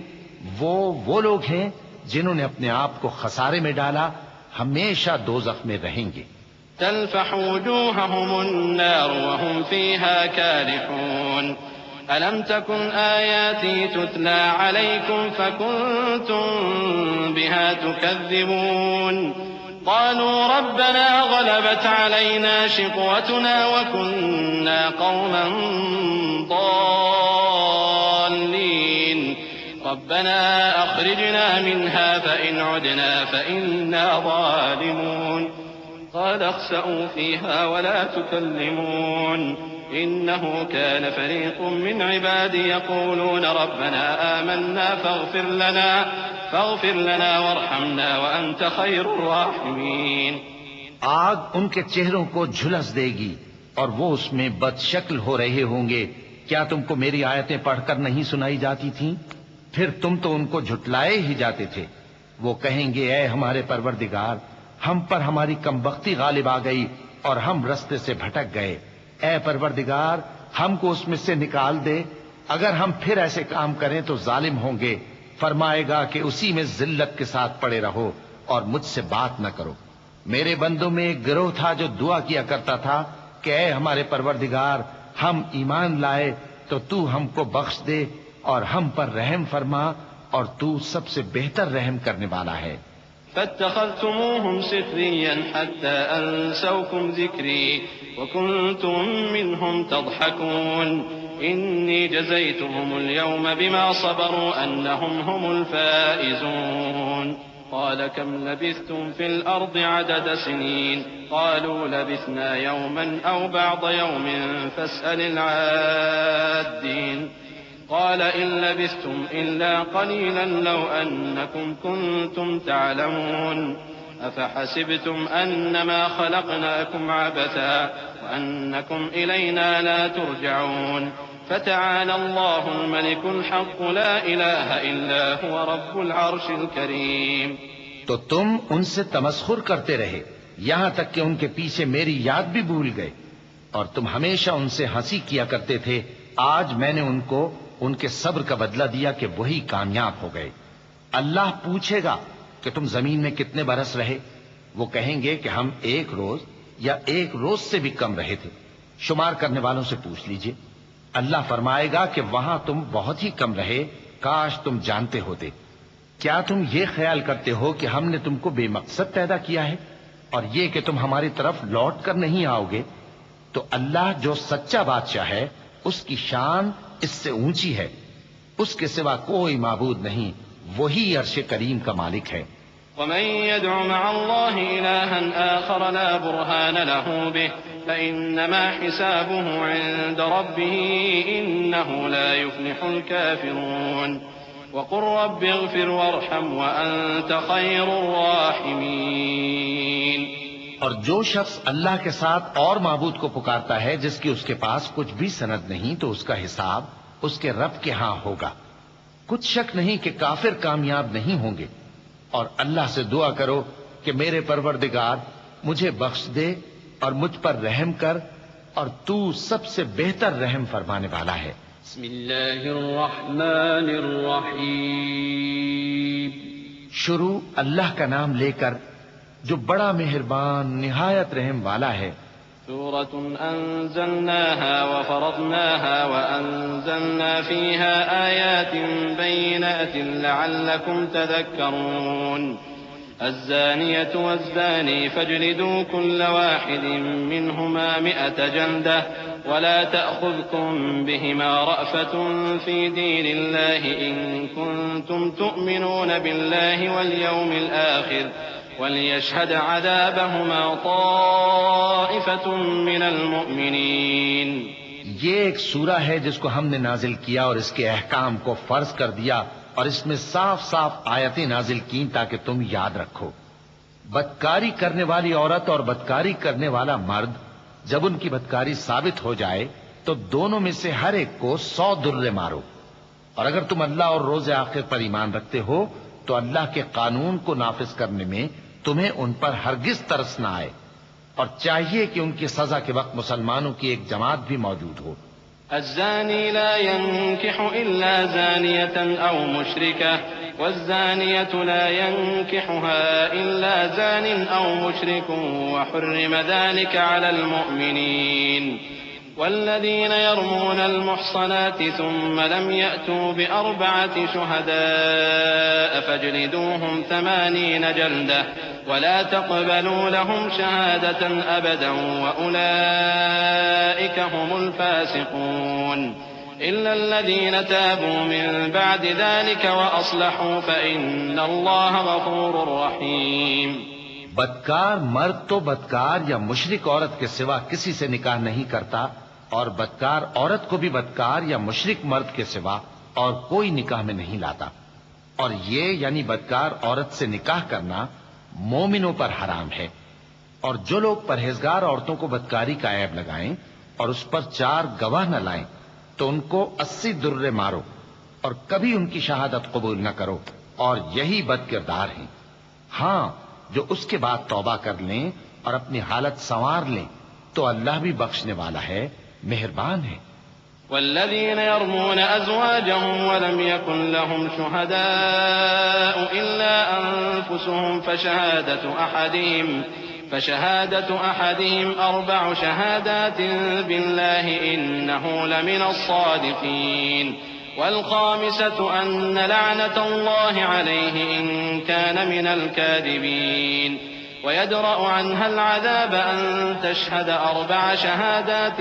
وہ لوگ ہیں جنہوں نے اپنے آپ کو خسارے میں ڈالا، ہمیشہ دوزخ میں رہیں گے۔ تلفح وجوههم النار وهم فيها كالحون ألم تكن آياتي تتلى عليكم فكنتم بها تكذبون قالوا ربنا غلبت علينا شقوتنا وكنا قوما ضالين ربنا أخرجنا منها فإن عدنا فإنا ظالمون قال اخسئوا فيها ولا تكلمون إنه كان فريق من عبادي يقولون ربنا آمنا فاغفر لنا وارحمنا وأنت خير الراحمين۔ آگ ان کے چہروں کو جھلس دے گی اور وہ اس میں بد شکل ہو رہے ہوں گے۔ کیا تم کو میری آیتیں پڑھ کر نہیں سنائی جاتی تھیں؟ پھر تم تو ان کو جھٹلائے ہی جاتے تھے۔ وہ کہیں گے اے ہمارے پروردگار ہم پر ہماری کمبختی غالب آ گئی اور ہم رستے سے بھٹک گئے، اے پروردگار ہم کو اس میں سے نکال دے، اگر ہم پھر ایسے کام کریں تو ظالم ہوں گے۔ فرمائے گا کہ اسی میں ذلت کے ساتھ پڑے رہو اور مجھ سے بات نہ کرو۔ میرے بندوں میں ایک گروہ تھا جو دعا کیا کرتا تھا کہ اے ہمارے پروردگار ہم ایمان لائے تو تو ہم کو بخش دے اور ہم پر رحم فرما، اور تو سب سے بہتر رحم کرنے والا ہے۔ فاتخذتموهم سخريا حتى أنسوكم ذكري وكنتم منهم تضحكون إني جزيتهم اليوم بما صبروا أنهم هم الفائزون قال كم لبثتم في الأرض عدد سنين قالوا لبثنا يوما أو بعض يوم فاسأل العادين قال إن لبثتم إلا قليلا لو أنكم كنتم تعلمون أفحسبتم أنما خلقناكم عبثا وأنكم إلينا لا ترجعون فتعالى الله الملك الحق لا إله إلا هو رب العرش الكريم۔ تو تم ان سے تمسخر کرتے رہے یہاں تک کہ ان کے پیچھے میری یاد بھی بھول گئے، اور تم ہمیشہ ان سے ہنسی کیا کرتے تھے۔ آج میں نے ان کو ان کے صبر کا بدلہ دیا کہ وہی کامیاب ہو گئے۔ اللہ پوچھے گا کہ تم زمین میں کتنے برس رہے؟ وہ کہیں گے کہ ہم ایک روز یا ایک روز سے بھی کم رہے تھے، شمار کرنے والوں سے پوچھ لیجئے۔ اللہ فرمائے گا کہ وہاں تم بہت ہی کم رہے، کاش تم جانتے ہوتے۔ کیا تم یہ خیال کرتے ہو کہ ہم نے تم کو بے مقصد پیدا کیا ہے اور یہ کہ تم ہماری طرف لوٹ کر نہیں آؤ گے؟ تو اللہ جو سچا بادشاہ ہے اس کی شان اس سے اونچی ہے، اس کے سوا کوئی معبود نہیں، وہی عرش کریم کا مالک ہے۔ ومن يدع مع الله إلها آخر لا برهان له به فإنما حسابه عند ربه إنه لا يفلح الكافرون وقل رب اغفر وارحم وأنت خير الراحمين۔ اور جو شخص اللہ کے ساتھ اور معبود کو پکارتا ہے جس کی اس کے پاس کچھ بھی سند نہیں، تو اس کا حساب اس کے رب کے ہاں ہوگا۔ کچھ شک نہیں کہ کافر کامیاب نہیں ہوں گے۔ اور اللہ سے دعا کرو کہ میرے پروردگار مجھے بخش دے اور مجھ پر رحم کر، اور تو سب سے بہتر رحم فرمانے والا ہے۔ بسم اللہ الرحمن الرحیم۔ شروع اللہ کا نام لے کر جو بڑا مہربان نہایت رحم والا ہے۔ سورة أنزلناها وفرضناها وأنزلنا فيها آيات بينات لعلكم تذكرون الزانية والزاني فاجلدوا كل واحد منهما 100 جلدة ولا تأخذكم بهما رأفة في دين الله إن كنتم تؤمنون بالله واليوم الآخر وَلْيَشْهَدْ عَذَابَهُمَا طَائِفَةٌ مِّنَ الْمُؤْمِنِينَ۔ یہ ایک سورہ ہے جس کو ہم نے نازل کیا اور اس کے احکام کو فرض کر دیا، اور اس میں صاف صاف آیتیں نازل کی تاکہ تم یاد رکھو۔ بدکاری کرنے والی عورت اور بدکاری کرنے والا مرد جب ان کی بدکاری ثابت ہو جائے تو دونوں میں سے ہر ایک کو 100 درے مارو۔ اور اگر تم اللہ اور روز آخر پر ایمان رکھتے ہو تو اللہ کے قانون کو نافذ کرنے میں تمہیں ان پر ہرگز ترس نہ آئے، اور چاہیے کہ ان کی سزا کے وقت مسلمانوں کی ایک جماعت بھی موجود ہو۔ الزانی لا ينكح إلا زانية أو مشركة والزانية لا ينكحها إلا زان أو مشرك وحرم ذلك على المؤمنين والذين يرمون المحصنات ثم لم يأتوا ب4 شهداء فاجلدوهم 80 جلدة ولا تقبلوا لهم شهادة أبدا وأولئك هم الفاسقون إلا الذين تابوا من بعد ذلك وأصلحوا فإن الله غفور رحيم۔ بدکار مرد تو بدکار یا مشرک عورت کے سوا کسی سے نکاح نہیں کرتا، اور بدکار عورت کو بھی بدکار یا مشرک مرد کے سوا اور کوئی نکاح میں نہیں لاتا۔ اور یہ یعنی بدکار عورت سے نکاح کرنا مومنوں پر حرام ہے۔ اور جو لوگ پرہیزگار عورتوں کو بدکاری کا عیب لگائیں اور اس پر 4 گواہ نہ لائیں تو ان کو 80 درے مارو، اور کبھی ان کی شہادت قبول نہ کرو، اور یہی بد کردار ہیں۔ ہاں، جو اس کے بعد توبہ کر لیں اور اپنی حالت سنوار لیں تو اللہ بھی بخشنے والا ہے، مہربان ہے۔ والذين يرمون أزواجهم ولم يكن لهم شهداء إلا أنفسهم فشهادة أحدهم 4 شهادات بالله إنه لمن الصادقين والخامسة أن لعنة الله عليه إن كان من الكاذبين ويدرأ عنها العذاب أن تشهد 4 شهادات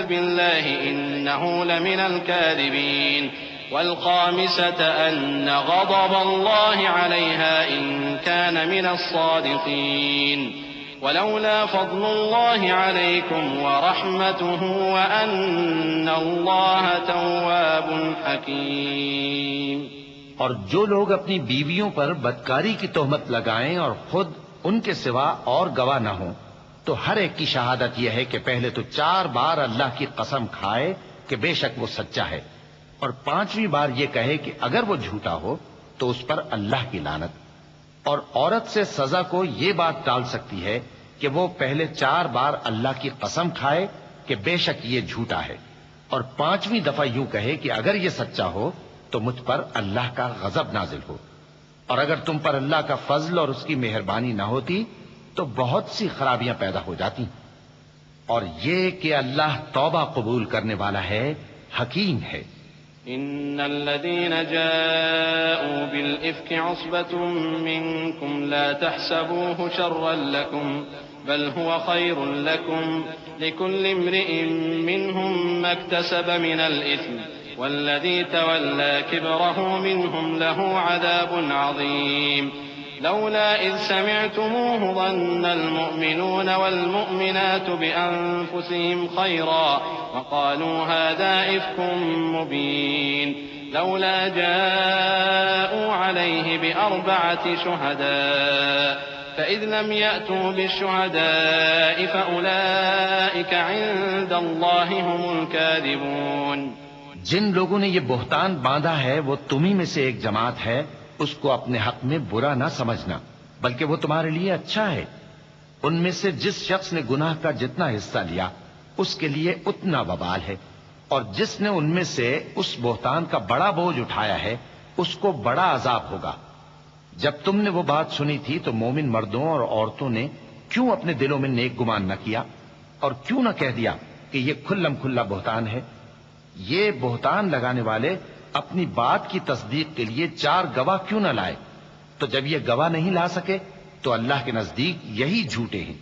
بالله إنه لمن الكاذبين والخامسة أن غضب الله عليها إن كان من الصادقين ولولا فضل الله عليكم ورحمته وأن الله تواب حكيم۔ اور جو لوگ اپنی بیویوں پر بدکاری کی تہمت لگائیں اور خود ان کے سوا اور گواہ نہ ہوں تو ہر ایک کی شہادت یہ ہے کہ پہلے تو 4 بار اللہ کی قسم کھائے کہ بے شک وہ سچا ہے، اور 5ویں بار یہ کہے کہ اگر وہ جھوٹا ہو تو اس پر اللہ کی لعنت۔ اور عورت سے سزا کو یہ بات ٹال سکتی ہے کہ وہ پہلے 4 بار اللہ کی قسم کھائے کہ بے شک یہ جھوٹا ہے، اور 5ویں دفعہ یوں کہے کہ اگر یہ سچا ہو تو مجھ پر اللہ کا غضب نازل ہو۔ اور اگر تم پر اللہ کا فضل اور اس کی مہربانی نہ ہوتی تو بہت سی خرابیاں پیدا ہو جاتی۔ اور یہ کہ اللہ توبہ قبول کرنے والا ہے، حکیم ہے۔ إن الذين جاءوا بالإفك عصبة منكم لا تحسبوه شرا لكم بل هو خير لكم لكل امرئ منهم ما اكتسب من الإثم والذي تولى كبره منهم له عذاب عظيم لولا إذ سمعتموه ظن المؤمنون والمؤمنات بأنفسهم خيرا وقالوا هذا إفك مبين لولا جاءوا عليه ب4 شهداء فإذ لم يأتوا بالشهداء فأولئك عند الله هم الكاذبون. جن لوگوں نے یہ بہتان باندھا ہے وہ تمہیں میں سے ایک جماعت ہے، اس کو اپنے حق میں برا نہ سمجھنا، بلکہ وہ تمہارے لیے اچھا ہے. ان میں سے جس شخص نے گناہ کا جتنا حصہ لیا اس کے لیے اتنا وبال ہے، اور جس نے ان میں سے اس بہتان کا بڑا بوجھ اٹھایا ہے اس کو بڑا عذاب ہوگا. جب تم نے وہ بات سنی تھی تو مومن مردوں اور عورتوں نے کیوں اپنے دلوں میں نیک گمان نہ کیا اور کیوں نہ کہہ دیا کہ یہ کھلم کھلا بہتان ہے؟ یہ بہتان لگانے والے اپنی بات کی تصدیق کے لیے 4 گواہ کیوں نہ لائے؟ تو جب یہ گواہ نہیں لا سکے تو اللہ کے نزدیک یہی جھوٹے ہیں.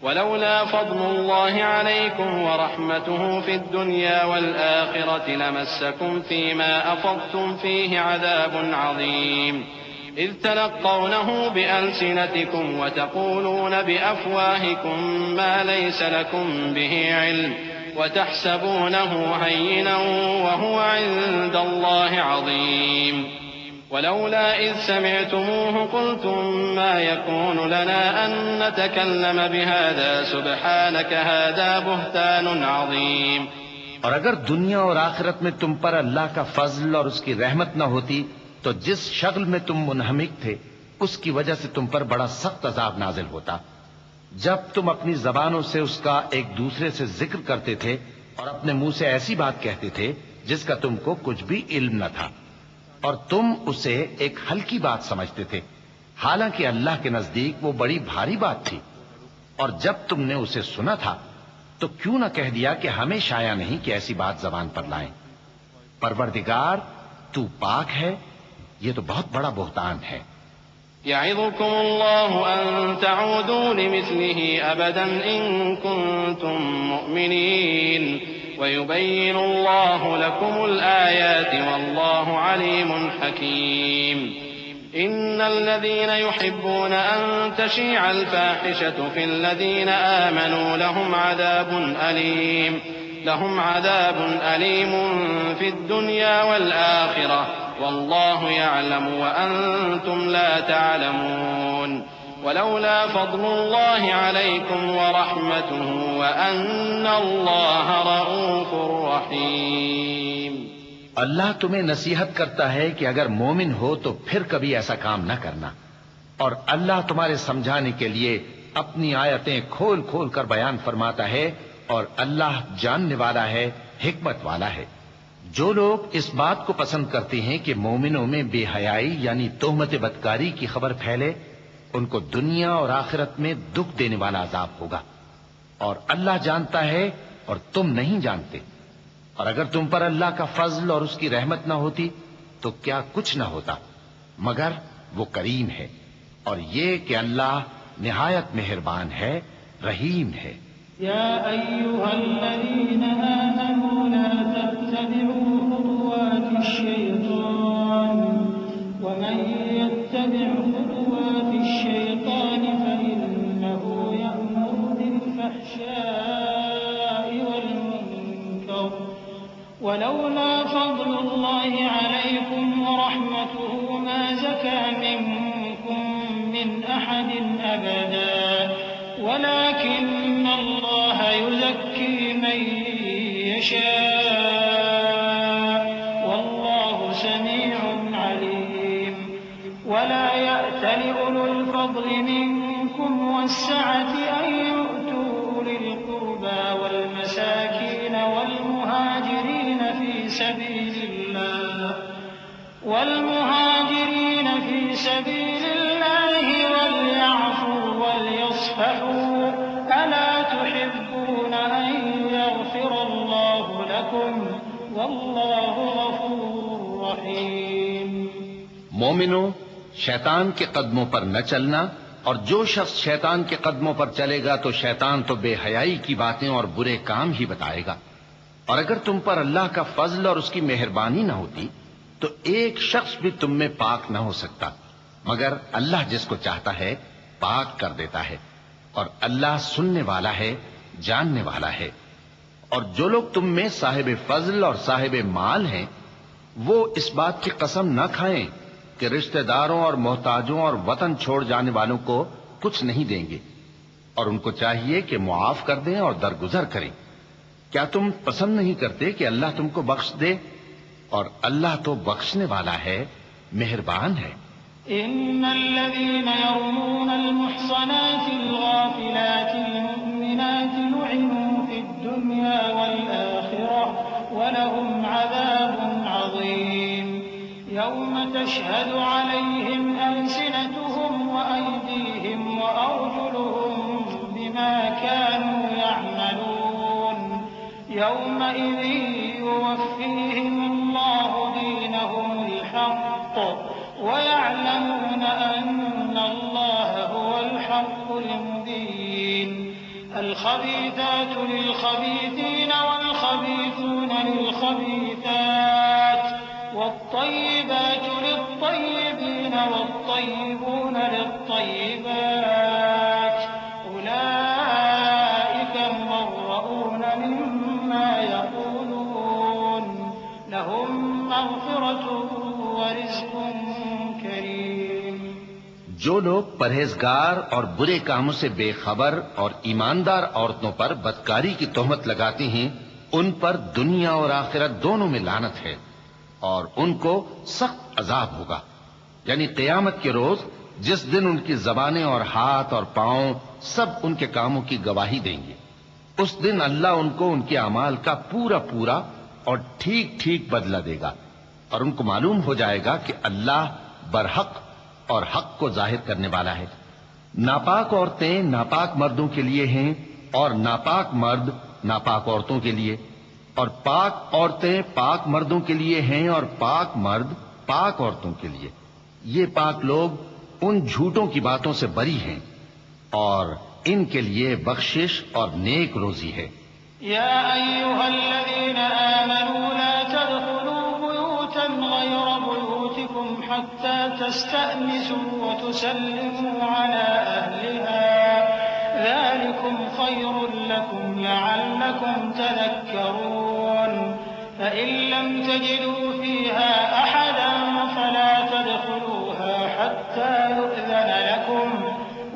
ولولا فضل الله عليكم ورحمته في الدنيا والآخرة لمسكم فيما أفضتم فيه عذاب عظيم إذ تلقونه بألسنتكم وتقولون بأفواهكم ما ليس لكم به علم وتحسبونه هينا وهو عند الله عظيم. ولولا إذ سمعتموه قلتم ما يكون لنا أن نتكلم بهذا سبحانك هذا بهتان عظيم. اور اگر دنیا اور آخرت میں تم پر اللہ کا فضل اور اس کی رحمت نہ ہوتی تو جس شغل میں تم منہمک تھے اس کی وجہ سے تم پر بڑا سخت عذاب نازل ہوتا. جب تم اپنی زبانوں سے اس کا ایک دوسرے سے ذکر کرتے تھے اور اپنے منہ سے ایسی بات کہتے تھے جس کا تم کو کچھ بھی علم نہ تھا، اور تم اسے ایک ہلکی بات سمجھتے تھے، حالانکہ اللہ کے نزدیک وہ بڑی بھاری بات تھی. اور جب تم نے اسے سنا تھا تو کیوں نہ کہہ دیا کہ ہمیں شایع نہیں کہ ایسی بات زبان پر لائیں. پروردگار تو پاک ہے، یہ تو بہت بڑا بہتان ہے. يعظكم الله أن تعودوا لمثله أبدا إن كنتم مؤمنين ويبين الله لكم الآيات والله عليم حكيم. إن الذين يحبون أن تشيع الفاحشة في الذين آمنوا لهم عذاب أليم في الدنيا والآخرة والله يعلم وأنتم لا تعلمون. ولولا فضل الله عليكم ورحمته وأن الله رؤوف رحيم. اللہ تمہیں نصیحت کرتا ہے کہ اگر مومن ہو تو پھر کبھی ایسا کام نہ کرنا، اور اللہ تمہارے سمجھانے کے لیے اپنی آیتیں کھول کھول کر بیان فرماتا ہے، اور اللہ جاننے والا ہے، حکمت والا ہے. جو لوگ اس بات کو پسند کرتے ہیں کہ مومنوں میں بے حیائی یعنی تہمت بدکاری کی خبر پھیلے، ان کو دنیا اور آخرت میں دکھ دینے والا عذاب ہوگا. اور اللہ جانتا ہے اور تم نہیں جانتے. اور اگر تم پر اللہ کا فضل اور اس کی رحمت نہ ہوتی تو کیا کچھ نہ ہوتا، مگر وہ کریم ہے، اور یہ کہ اللہ نہایت مہربان ہے، رحیم ہے. يا أيها الذين آمنوا لا تتبعوا خطوات الشيطان ومن يتبع خطوات الشيطان فإنه يأمر بالفحشاء والمنكر ولولا فضل الله عليكم ورحمته ما زكى منكم من أحد أبدا ولكن الله يزكي من يشاء والله سميع عليم. ولا يأتل أولو الفضل منكم والسعة أن يؤتوا أولي القربى والمساكين والمهاجرين في سبيل الله وليعفوا وليصفحوا ألا تحبون أن يغفر الله لكم والله غفور رحيم. مومنوں، شیطان کے قدموں پر نہ چلنا، اور جو شخص شیطان کے قدموں پر چلے گا تو شیطان تو بے حیائی کی باتیں اور برے کام ہی بتائے گا. اور اگر تم پر اللہ کا فضل اور اس کی مہربانی نہ ہوتی تو ایک شخص بھی تم میں پاک نہ ہو سکتا، مگر اللہ جس کو چاہتا ہے پاک کر دیتا ہے، اور اللہ سننے والا ہے، جاننے والا ہے. اور جو لوگ تم میں صاحب فضل اور صاحب مال ہیں وہ اس بات کی قسم نہ کھائیں کہ رشتہ داروں اور محتاجوں اور وطن چھوڑ جانے والوں کو کچھ نہیں دیں گے، اور ان کو چاہیے کہ معاف کر دیں اور درگزر کریں۔ کیا تم پسند نہیں کرتے کہ اللہ تم کو بخش دے؟ اور اللہ تو بخشنے والا ہے، مہربان ہے۔ إن الذين يرمون المحصنات الغافلات المؤمنات لعنوا في الدنيا والآخرة ولهم عذاب عظيم يوم تشهد عليهم ألسنتهم وأيديهم وأرجلهم بما كانوا يعملون يومئذ يوفيهم الله دينهم الحق ويعلمون أن الله هو الحق المبين الخبيثات للخبيثين والخبيثون للخبيثات والطيبات للطيبين والطيبون للطيبات أولئك مبرؤون مما يقولون لهم مغفرة ورزق کریم۔ جو لوگ پرہیزگار اور برے کاموں سے بے خبر اور ایماندار عورتوں پر بدکاری کی تہمت لگاتے ہیں، ان پر دنیا اور آخرت دونوں میں لعنت ہے، اور ان کو سخت عذاب ہوگا، یعنی قیامت کے روز جس دن ان کی زبانیں اور ہاتھ اور پاؤں سب ان کے کاموں کی گواہی دیں گے۔ اس دن اللہ ان کو ان کے اعمال کا پورا پورا اور ٹھیک ٹھیک بدلہ دے گا، اور ان کو معلوم ہو جائے گا کہ اللہ برحق اور حق کو ظاہر کرنے والا ہے۔ ناپاک عورتیں ناپاک مردوں کے لیے ہیں، اور ناپاک مرد ناپاک عورتوں کے لیے، اور پاک عورتیں پاک مردوں کے لیے ہیں، اور پاک مرد پاک عورتوں کے لیے۔ یہ پاک لوگ ان جھوٹوں کی باتوں سے بری ہیں، اور ان کے لیے بخشش اور نیک روزی ہے۔ یا ایھا الذین آمنوا لا تدخلوا بيوتا غير بيوتكم حتى تستأنسوا وتسلموا على أهلها ذلكم خير لكم لعلكم تذكرون فإن لم تجدوا فيها أحدا فلا تدخلوها حتى يؤذن لكم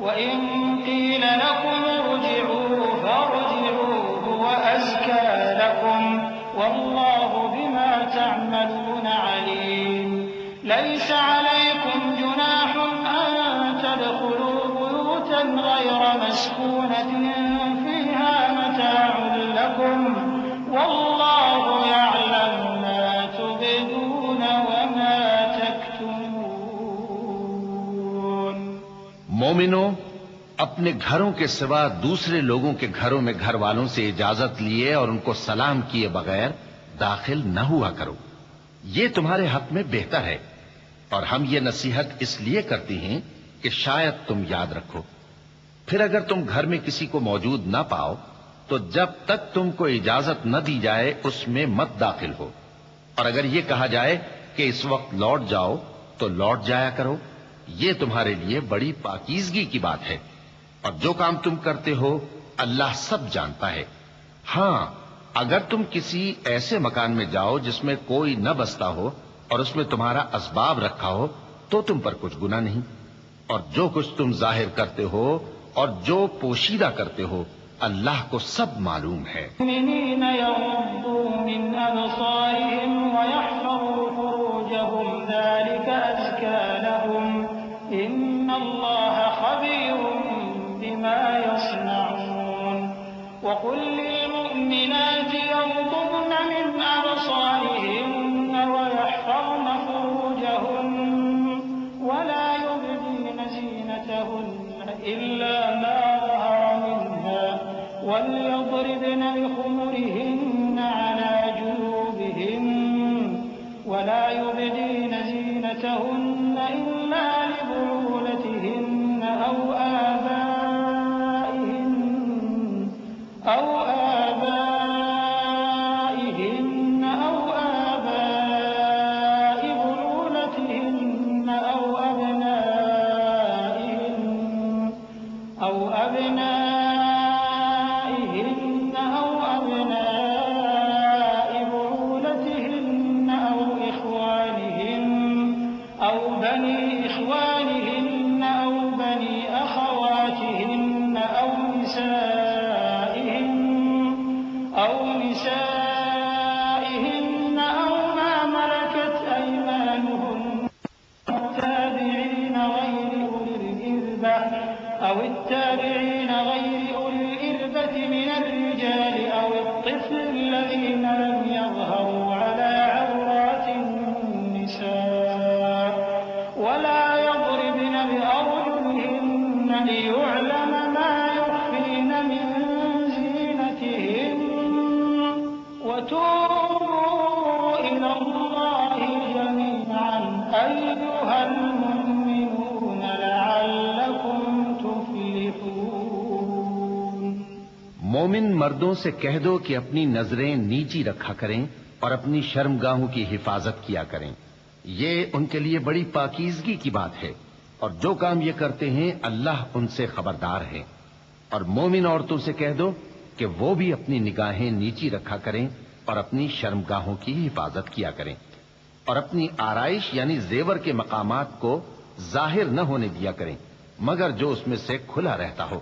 وإن قيل لكم ارجعوا فارجعوا هو أزكى لكم والله بما تعملون عليم ليس عليكم جناح أن تدخلوا بيوتا غير مسكونة فيها متاع لكم والله يعلم ما تبدون وما تكتمون۔ مومنو، اپنے گھروں کے سوا دوسرے لوگوں کے گھروں میں گھر والوں سے اجازت لیے اور ان کو سلام کیے بغیر داخل نہ ہوا کرو، یہ تمہارے حق میں بہتر ہے، اور ہم یہ نصیحت اس لیے کرتے ہیں کہ شاید تم یاد رکھو۔ پھر اگر تم گھر میں کسی کو موجود نہ پاؤ تو جب تک تم کو اجازت نہ دی جائے اس میں مت داخل ہو، اور اگر یہ کہا جائے کہ اس وقت لوٹ جاؤ تو لوٹ جایا کرو، یہ تمہارے لیے بڑی پاکیزگی کی بات ہے، اور جو کام تم کرتے ہو اللہ سب جانتا ہے۔ ہاں، اگر تم کسی ایسے مکان میں جاؤ جس میں کوئی نہ بستا ہو اور اس میں تمہارا اسباب رکھا ہو تو تم پر کچھ گناہ نہیں، اور جو کچھ تم ظاہر کرتے ہو اور جو پوشیدہ کرتے ہو اللہ کو سب معلوم ہے۔ المؤمنين يغضوا من أبصارهم ويحفظوا فروجهم ذلك أزكى لهم إن الله خبير بما يصنعون وقل للمؤمنات يغضضن من أبصارهن ويحفظن فروجهن ولا يبدين زينتهن إلا ما ظهر منها وليضربن بخمرهن على جيوبهن ولا يبدين زينتهن إلا لبعولتهن أو آبائهن أو آباء بعولتهن أو أبنائهن أو أبناء بعولتهن أو إخوانهن أو بني إخوانهن أو بني أخواتهن الذين لم يظهروا على عورات النساء ولا يضربن بأرجلهن ليعلم ما يخفين من زينتهن وتوبوا إلى الله جميعا أيها المؤمنون لعلكم تفلحون۔ مومن مردوں سے کہہ دو کہ اپنی نظریں نیچی رکھا کریں اور اپنی شرمگاہوں کی حفاظت کیا کریں، یہ ان کے لیے بڑی پاکیزگی کی بات ہے، اور جو کام یہ کرتے ہیں اللہ ان سے خبردار ہے۔ اور مومن عورتوں سے کہہ دو کہ وہ بھی اپنی نگاہیں نیچی رکھا کریں اور اپنی شرمگاہوں کی حفاظت کیا کریں، اور اپنی آرائش یعنی زیور کے مقامات کو ظاہر نہ ہونے دیا کریں مگر جو اس میں سے کھلا رہتا ہو،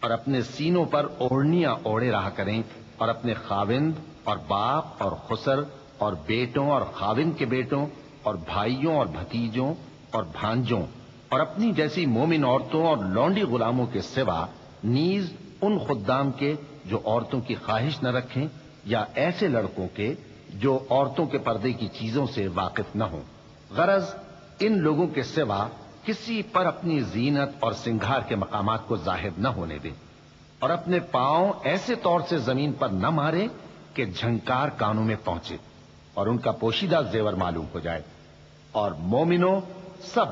اور اپنے سینوں پر اوڑھنیاں اوڑھے رہا کریں، اور اپنے خاوند اور باپ اور خسر اور بیٹوں اور خاوند کے بیٹوں اور بھائیوں اور بھتیجوں اور بھانجوں اور اپنی جیسی مومن عورتوں اور لونڈی غلاموں کے سوا نیز ان خدام کے جو عورتوں کی خواہش نہ رکھیں، یا ایسے لڑکوں کے جو عورتوں کے پردے کی چیزوں سے واقف نہ ہوں۔ غرض ان لوگوں کے سوا کسی پر اپنی زینت اور سنگھار کے مقامات کو ظاہر نہ ہونے دیں، اور اپنے پاؤں ایسے طور سے زمین پر نہ ماریں کہ جھنکار کانوں میں پہنچے اور ان کا پوشیدہ زیور معلوم ہو جائے۔ اور مومنوں سب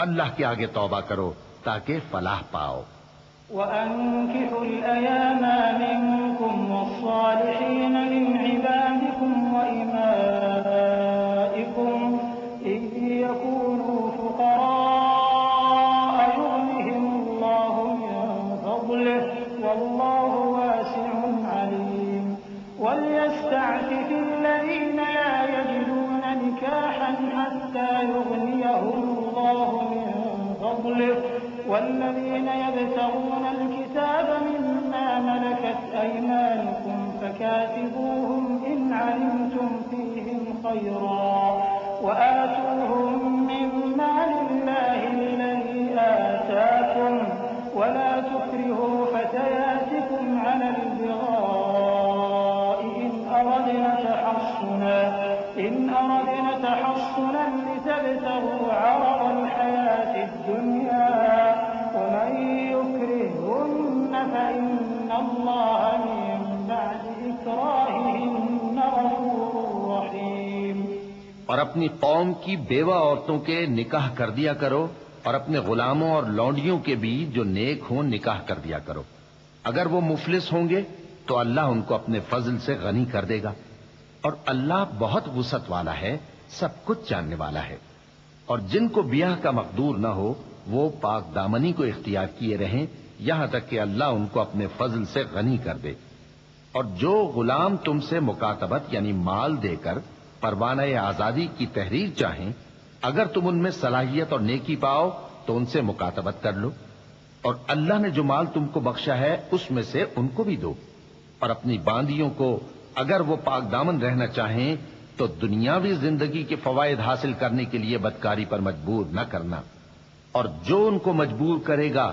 اللہ کے آگے توبہ کرو تاکہ فلاح پاؤ۔ وأنكحوا الأيام منكم والصالحين من عبادكم وإمائكم إن يكونوا فقراء يغنهم الله من فضله والله واسع عليم وليستعفف الذين لا يجدون نكاحا حتى يغنيهم الله من فضله والذين يبتغون الكتاب مما ملكت أيمانكم فكاتبوهم إن علمتم فيهم خيرا وآتوهم من مال الله الذي آتاكم ولا تكرهوا فتياتكم على البغاء إن أردنا تحصنا لتبتغوا عرض الحياة الدنيا ومن يكرههن فإن الله من بعد إكراههن غفور رحيم۔ اور اپنی قوم کی بیوہ عورتوں کے نکاح کر دیا کرو، اور اپنے غلاموں اور لونڈیوں کے بھی جو نیک ہوں نکاح کر دیا کرو۔ اگر وہ مفلس ہوں گے تو اللہ ان کو اپنے فضل سے غنی کر دے گا، اور اللہ بہت وسعت والا ہے، سب کچھ جاننے والا ہے۔ اور جن کو بیاہ کا مقدور نہ ہو وہ پاک دامنی کو اختیار کیے رہیں یہاں تک کہ اللہ ان کو اپنے فضل سے غنی کر دے۔ اور جو غلام تم سے مکاتبت یعنی مال دے کر پروانہ آزادی کی تحریر چاہیں، اگر تم ان میں صلاحیت اور نیکی پاؤ تو ان سے مکاتبت کر لو، اور اللہ نے جو مال تم کو بخشا ہے اس میں سے ان کو بھی دو۔ اور اپنی باندیوں کو اگر وہ پاک دامن رہنا چاہیں تو دنیاوی زندگی کے فوائد حاصل کرنے کے لیے بدکاری پر مجبور نہ کرنا، اور جو ان کو مجبور کرے گا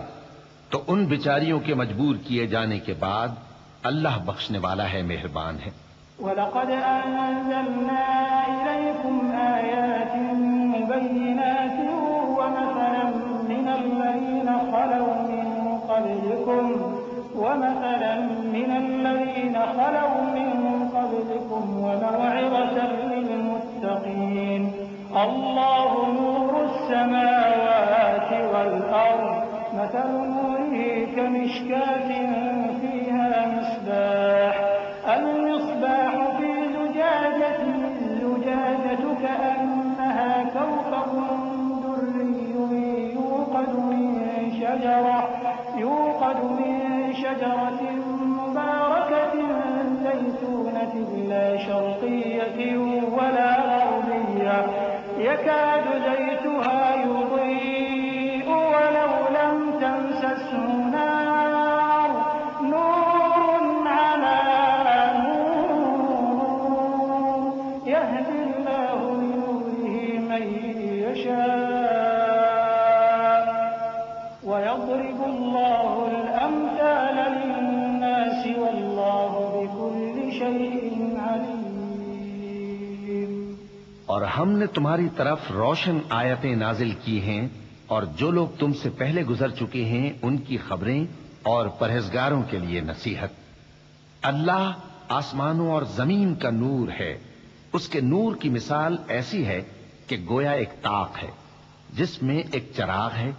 تو ان بیچاریوں کے مجبور کیے جانے کے بعد اللہ بخشنے والا ہے، مہربان ہے۔ وَلَقَدْ أَنزَلْنَا إِلَيْكُمْ آيَاتٍ مُبَيِّنَاتٍ وَمَثَلًا مِّنَ الَّذِينَ خَلَوْا مِن قَبْلِكُمْ وَمَوْعِظَةً لِّلْمُتَّقِينَ اللَّهُ نُورُ السَّمَاوَاتِ وَالْأَرْضِ مَثَلُ نُورِهِ كَمِشْكَاةٍ فِيهَا مِصْبَاحٌ الْمِصْبَاحُ فِي زُجَاجَةٍ الزُّجَاجَةُ كَأَنَّهَا كَوْكَبٌ دُرِّيٌّ يُوقَدُ مِن شَجَرَةٍ مُبَارَكَةٍ زَيْتُونَةٍ لَّا شَرْقِيَّةٍ وَلَا غَرْبِيَّةٍ يَكَادُ زَيْتُهَا يُضِيءُ وَلَوْ لَمْ تَمْسَسْهُ نَارٌ نُّورٌ عَلَىٰ نُورٍ يَهْدِي اللَّهُ لِنُورِهِ مَن يَشَاءُ وَيَضْرِبُ اللَّهُ الْأَمْثَالَ لِلنَّاسِ وَاللَّهُ بِكُلِّ شَيْءٍ ہم نے تمہاری طرف روشن آیتیں نازل کی ہیں اور جو لوگ تم سے پہلے گزر چکے ہیں ان کی خبریں اور پرہیزگاروں کے لیے نصیحت۔ اللہ آسمانوں اور زمین کا نور ہے، اس کے نور کی مثال ایسی ہے کہ گویا ایک طاق ہے جس میں ایک چراغ ہے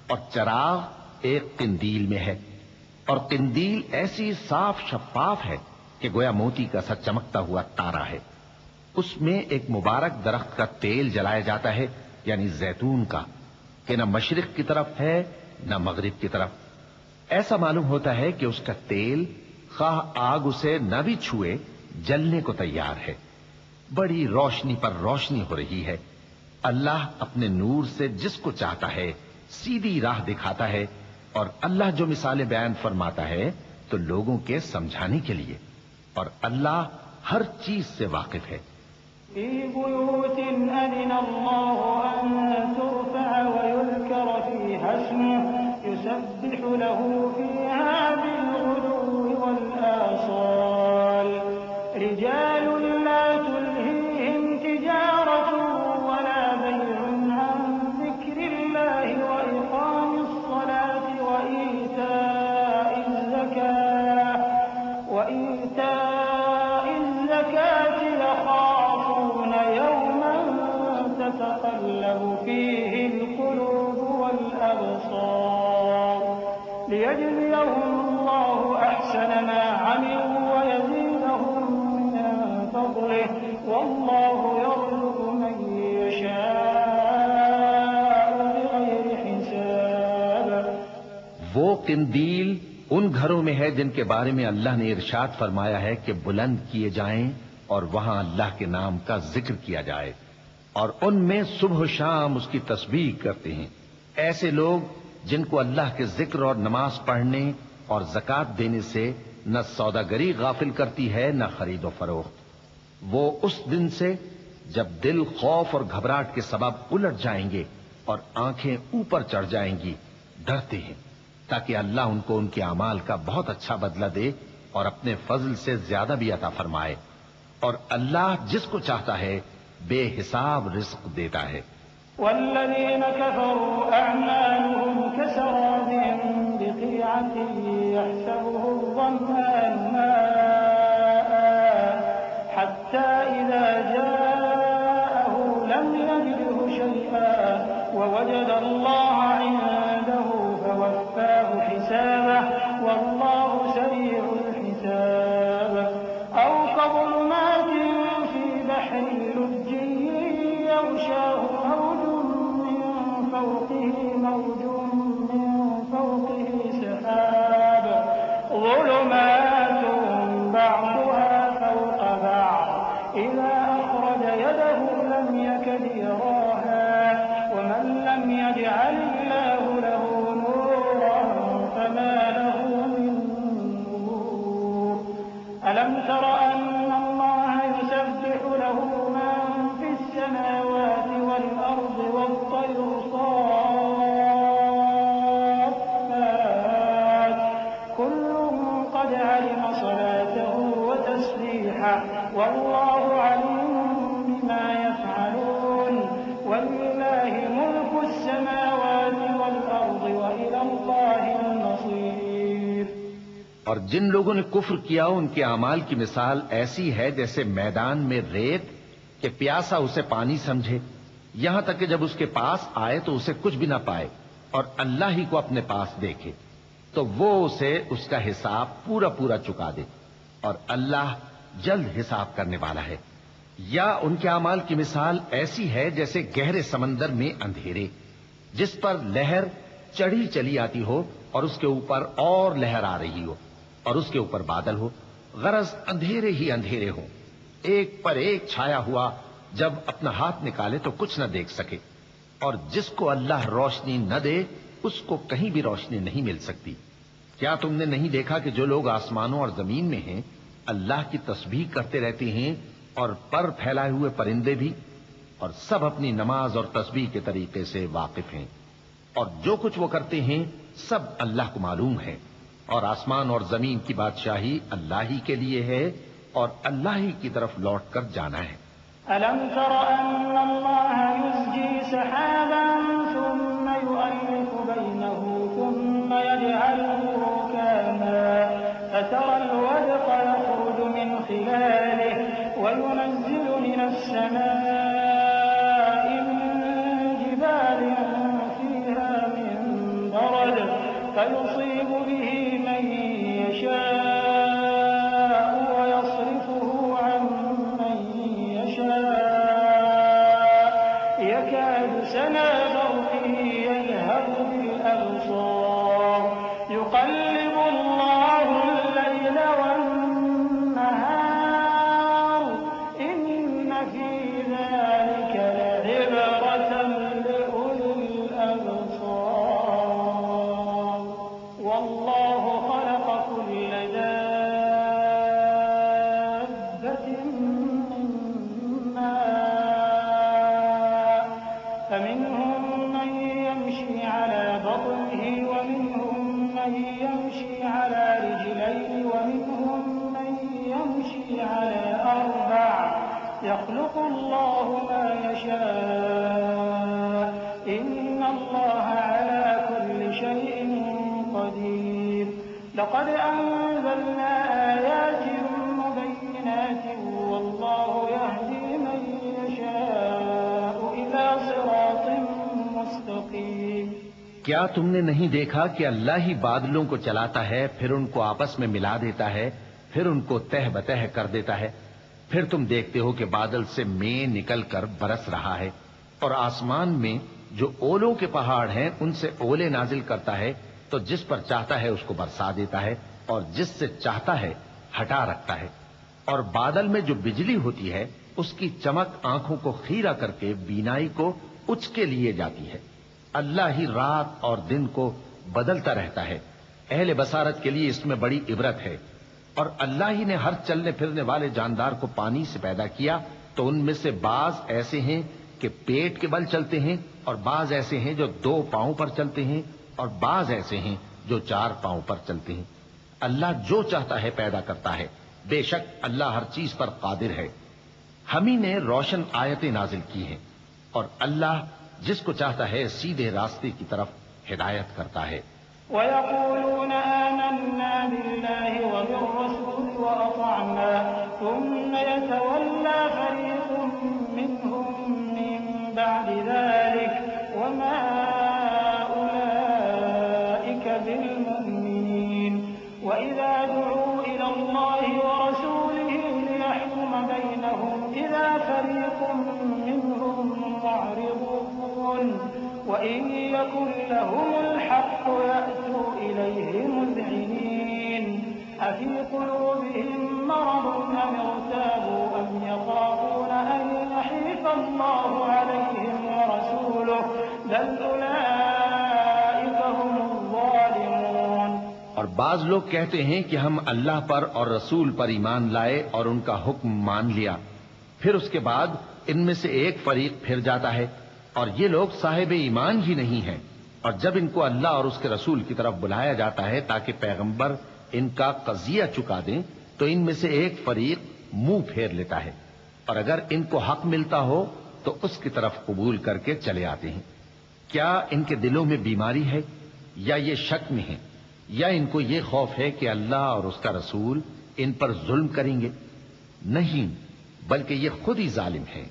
اور چراغ ایک قندیل میں ہے، اور قندیل ایسی صاف شفاف ہے کہ گویا موتی کا سا چمکتا ہوا تارا ہے۔ اس میں ایک مبارک درخت کا تیل جلایا جاتا ہے، یعنی زیتون کا، کہ نہ مشرق کی طرف ہے نہ مغرب کی طرف۔ ایسا معلوم ہوتا ہے کہ اس کا تیل خواہ آگ اسے نہ بھی چھوئے جلنے کو تیار ہے۔ بڑی روشنی پر روشنی ہو رہی ہے۔ اللہ اپنے نور سے جس کو چاہتا ہے سیدھی راہ دکھاتا ہے، اور اللہ جو مثالیں بیان فرماتا ہے تو لوگوں کے سمجھانے کے لیے، اور اللہ ہر چیز سے واقف ہے۔ فی بیوت اذن اللہ ان ترفع ویذکر فیہا اسمہ یسبح له فیہا بالغدو والآصال رجال لا تلہیہم تجارت ولا بیع عن ذکر اللہ وإقام الصلاة وإيتاء الزکاة يخافون یوما تتقلب فیہ القلوب والأبصار لیجزیہم اللہ احسن ما عملوا ویزیدہم من فضلہ واللہ یرزق من یشاء بغیر حساب۔ وہ قندیل ان گھروں میں ہے جن کے بارے میں اللہ نے ارشاد فرمایا ہے کہ بلند کیے جائیں اور وہاں اللہ کے نام کا ذکر کیا جائے، اور ان میں صبح و شام اس کی تسبیح کرتے ہیں۔ ایسے لوگ جن کو اللہ کے ذکر اور نماز پڑھنے اور زکوٰۃ دینے سے نہ سوداگری غافل کرتی ہے نہ خرید و فروخت۔ وہ اس دن سے جب دل خوف اور گھبراہٹ کے سبب الٹ جائیں گے اور آنکھیں اوپر چڑھ جائیں گی ڈرتے ہیں، تاکہ اللہ ان کو ان کے اعمال کا بہت اچھا بدلہ دے اور اپنے فضل سے زیادہ بھی عطا فرمائے، اور اللہ جس کو چاہتا ہے بے حساب رزق دیتا ہے۔ والذین کفروا اعمالهم کسراب بقیعة یحسبه الظمآن ماء حتى إذا جاءه لم يجده شيئا ووجد الله عنده فوفاه حسابه والله سريع الحساب۔ أو كظلمات في بحر لج يغشاه موج من فوقه سحاب ظلمات بعضها فوق بعض إذا أخرج يده لم يكد يراها ومن لم يجعل الله له نورا فما له من نور۔ ألم تر أن الله يسبح له من في السماوات والأرض والطير صافات كل قد علم صلاته وتسبيحه والله عليم بما يفعلون ولله ملك السماوات والأرض وإلى الله المصير۔ اور جن لوگوں نے کفر کیا ان کے اعمال کی مثال ایسی ہے جیسے میدان میں ریت کہ پیاسا اسے پانی سمجھے، یہاں تک کہ جب اس کے پاس آئے تو اسے کچھ بھی نہ پائے اور اللہ ہی کو اپنے پاس دیکھے تو وہ اسے اس کا حساب پورا پورا چکا دے، اور اللہ جلد حساب کرنے والا ہے۔ یا ان کے اعمال کی مثال ایسی ہے جیسے گہرے سمندر میں اندھیرے جس پر لہر چڑھی چلی آتی ہو اور اس کے اوپر اور لہر آ رہی ہو اور اس کے اوپر بادل ہو، غرض اندھیرے ہی اندھیرے ہوں، ایک پر ایک چھایا ہوا، جب اپنا ہاتھ نکالے تو کچھ نہ دیکھ سکے، اور جس کو اللہ روشنی نہ دے اس کو کہیں بھی روشنی نہیں مل سکتی۔ کیا تم نے نہیں دیکھا کہ جو لوگ آسمانوں اور زمین میں ہیں اللہ کی تسبیح کرتے رہتے ہیں، اور پر پھیلائے ہوئے پرندے بھی، اور سب اپنی نماز اور تسبیح کے طریقے سے واقف ہیں، اور جو کچھ وہ کرتے ہیں سب اللہ کو معلوم ہے، اور آسمان اور زمین کی بادشاہی اللہ ہی کے لیے ہے اور اللہ ہی کی طرف لوٹ کر جانا ہے۔ ألم تر أن الله يزجي سحابا ثم يؤلف بينه ثم يجعله ركاما فترى الودق يخرج من خلاله وينزل من السماء من جبال فيها من برد فيصيب به من يشاء ويصرفه عن من يشاء يكاد سنا برقه يذهب بالأبصار يقلب الله الليل والنهار إن في ذلك لعبرة لأولي الأبصار والله خلق كل دابة من ماء فمنهم من يمشي على بطنه ومنهم من يمشي على رجلين ومنهم من يمشي على أربع يخلق الله ما يشاء إن الله على كل شيء قدير لقد أنزلنا آيات مبينات والله يهدي من يشاء إلى صراط مستقيم کیا تم نے نہیں دیکھا کہ اللہ ہی بادلوں کو چلاتا ہے پھر ان کو آپس میں ملا دیتا ہے پھر ان کو تہ بتہ کر دیتا ہے پھر تم دیکھتے ہو کہ بادل سے مے نکل کر برس رہا ہے اور آسمان میں جو اولوں کے پہاڑ ہیں ان سے اولے نازل کرتا ہے تو جس پر چاہتا ہے اس کو برسا دیتا ہے اور جس سے چاہتا ہے ہٹا رکھتا ہے اور بادل میں جو بجلی ہوتی ہے اس کی چمک آنکھوں کو خیرہ کر کے بینائی کو اچکے لیے جاتی ہے اللہ ہی رات اور دن کو بدلتا رہتا ہے اہل بصارت کے لیے اس میں بڑی عبرت ہے اور اللہ ہی نے ہر چلنے پھرنے والے جاندار کو پانی سے پیدا کیا تو ان میں سے بعض ایسے ہیں کہ پیٹ کے بل چلتے ہیں اور بعض ایسے ہیں جو 2 پاؤں پر چلتے ہیں اور بعض ایسے ہیں جو 4 پاؤں پر چلتے ہیں اللہ جو چاہتا ہے پیدا کرتا ہے بے شک اللہ ہر چیز پر قادر ہے ہم ہی نے روشن آیتیں نازل کی ہیں اور اللہ جس کو چاہتا ہے سیدھے راستے کی طرف ہدایت کرتا ہے ويقولون آمنا بالله وبالرسول وأطعنا ثم يتولى فريق منهم من بعد ذلك وما أولئك بالمؤمنين وإذا دعوا إلى الله ورسوله ليحكم بينهم إذا فريق منهم معرضون وإن يكن لهم الحق يأتوا إليه مذعنين أفي قلوبهم مرض أم ارتابوا أم يخافون أن يحيف الله عليهم ورسوله بل أولئك هم الظالمون اور بعض لوگ کہتے ہیں کہ ہم اللہ پر اور رسول پر ایمان لائے اور ان کا حکم مان لیا پھر اس کے بعد ان میں سے ایک فریق پھر جاتا ہے اور یہ لوگ صاحب ایمان ہی نہیں ہیں اور جب ان کو اللہ اور اس کے رسول کی طرف بلایا جاتا ہے تاکہ پیغمبر ان کا قضیہ چکا دیں تو ان میں سے ایک فریق منہ پھیر لیتا ہے اور اگر ان کو حق ملتا ہو تو اس کی طرف قبول کر کے چلے آتے ہیں کیا ان کے دلوں میں بیماری ہے یا یہ شک میں ہیں یا ان کو یہ خوف ہے کہ اللہ اور اس کا رسول ان پر ظلم کریں گے نہیں بلکہ یہ خود ہی ظالم ہیں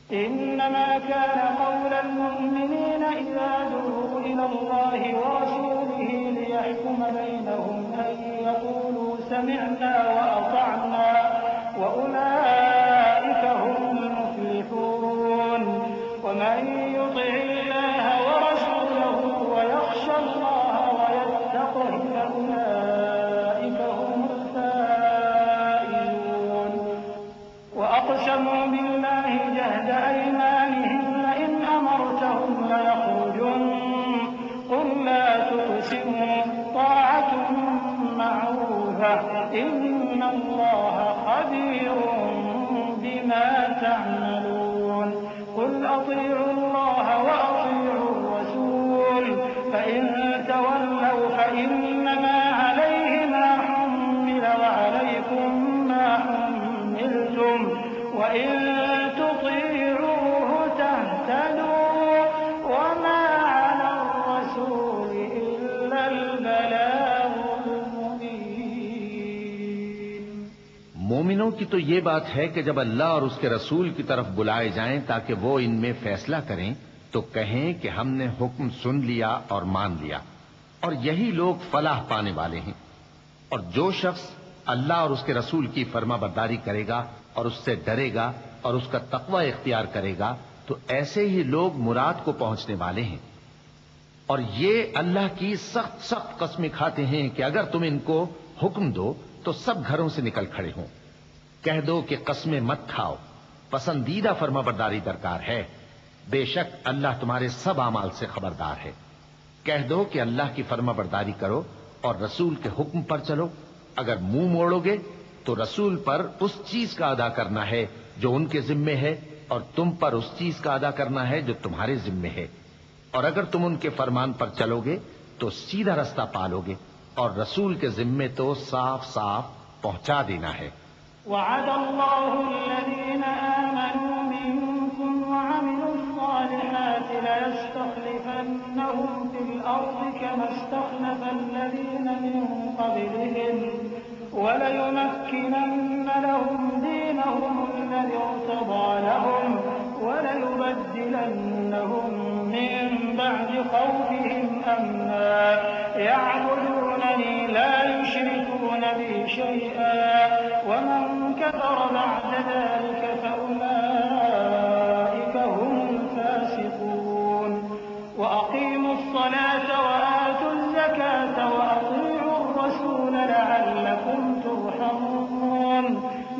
إنما كان قول المؤمنين إذا دعوا إلى الله ورسوله ليحكم بينهم أن يقولوا سمعنا وأطعنا وأولئك هم المفلحون ومن يطع الله ورسوله ويخشى الله ويتقه فأولئك هم الفائزون وأقسموا بالله جهد أيمانهم لئن أمرتهم ليخرجن قل لا تقسموا طاعة معروفة إن الله خبير بما تعملون قل أطيعوا الله وأطيعوا الرسول فإن تولوا فإنما عليه ما حمل وعليكم ما حملتم وإن تطيعوا مومنوں کی تو یہ بات ہے کہ جب اللہ اور اس کے رسول کی طرف بلائے جائیں تاکہ وہ ان میں فیصلہ کریں تو کہیں کہ ہم نے حکم سن لیا اور مان لیا، اور یہی لوگ فلاح پانے والے ہیں۔ اور جو شخص اللہ اور اس کے رسول کی فرما برداری کرے گا اور اس سے ڈرے گا اور اس کا تقوی اختیار کرے گا تو ایسے ہی لوگ مراد کو پہنچنے والے ہیں۔ اور یہ اللہ کی سخت سخت قسمیں کھاتے ہیں کہ اگر تم ان کو حکم دو تو سب گھروں سے نکل کھڑے ہوں۔ کہہ دو کہ قسمیں مت کھاؤ، پسندیدہ فرما برداری درکار ہے، بے شک اللہ تمہارے سب اعمال سے خبردار ہے۔ کہہ دو کہ اللہ کی فرما برداری کرو اور رسول کے حکم پر چلو۔ اگر منہ موڑو گے تو رسول پر اس چیز کا ادا کرنا ہے جو ان کے ذمے ہے، اور تم پر اس چیز کا ادا کرنا ہے جو تمہارے ذمے ہے۔ اور اگر تم ان کے فرمان پر چلو گے تو سیدھا رستہ پالو گے، اور رسول کے ذمے تو صاف صاف پہنچا دینا ہے۔ وعد الله الذين آمنوا منكم وعملوا الصالحات ليستخلفنهم في الأرض كما استخلف الذين من قبلهم وليمكنن لهم دينهم الذي ارتضى لهم وليبدلنهم من بعد خوفهم أمنا يعبدونني لا يشركون بي شيئا ومن كفر بعد ذلك فأولئك هم الفاسقون وأقيموا الصلاة وآتوا الزكاة وأطيعوا الرسول لعلكم ترحمون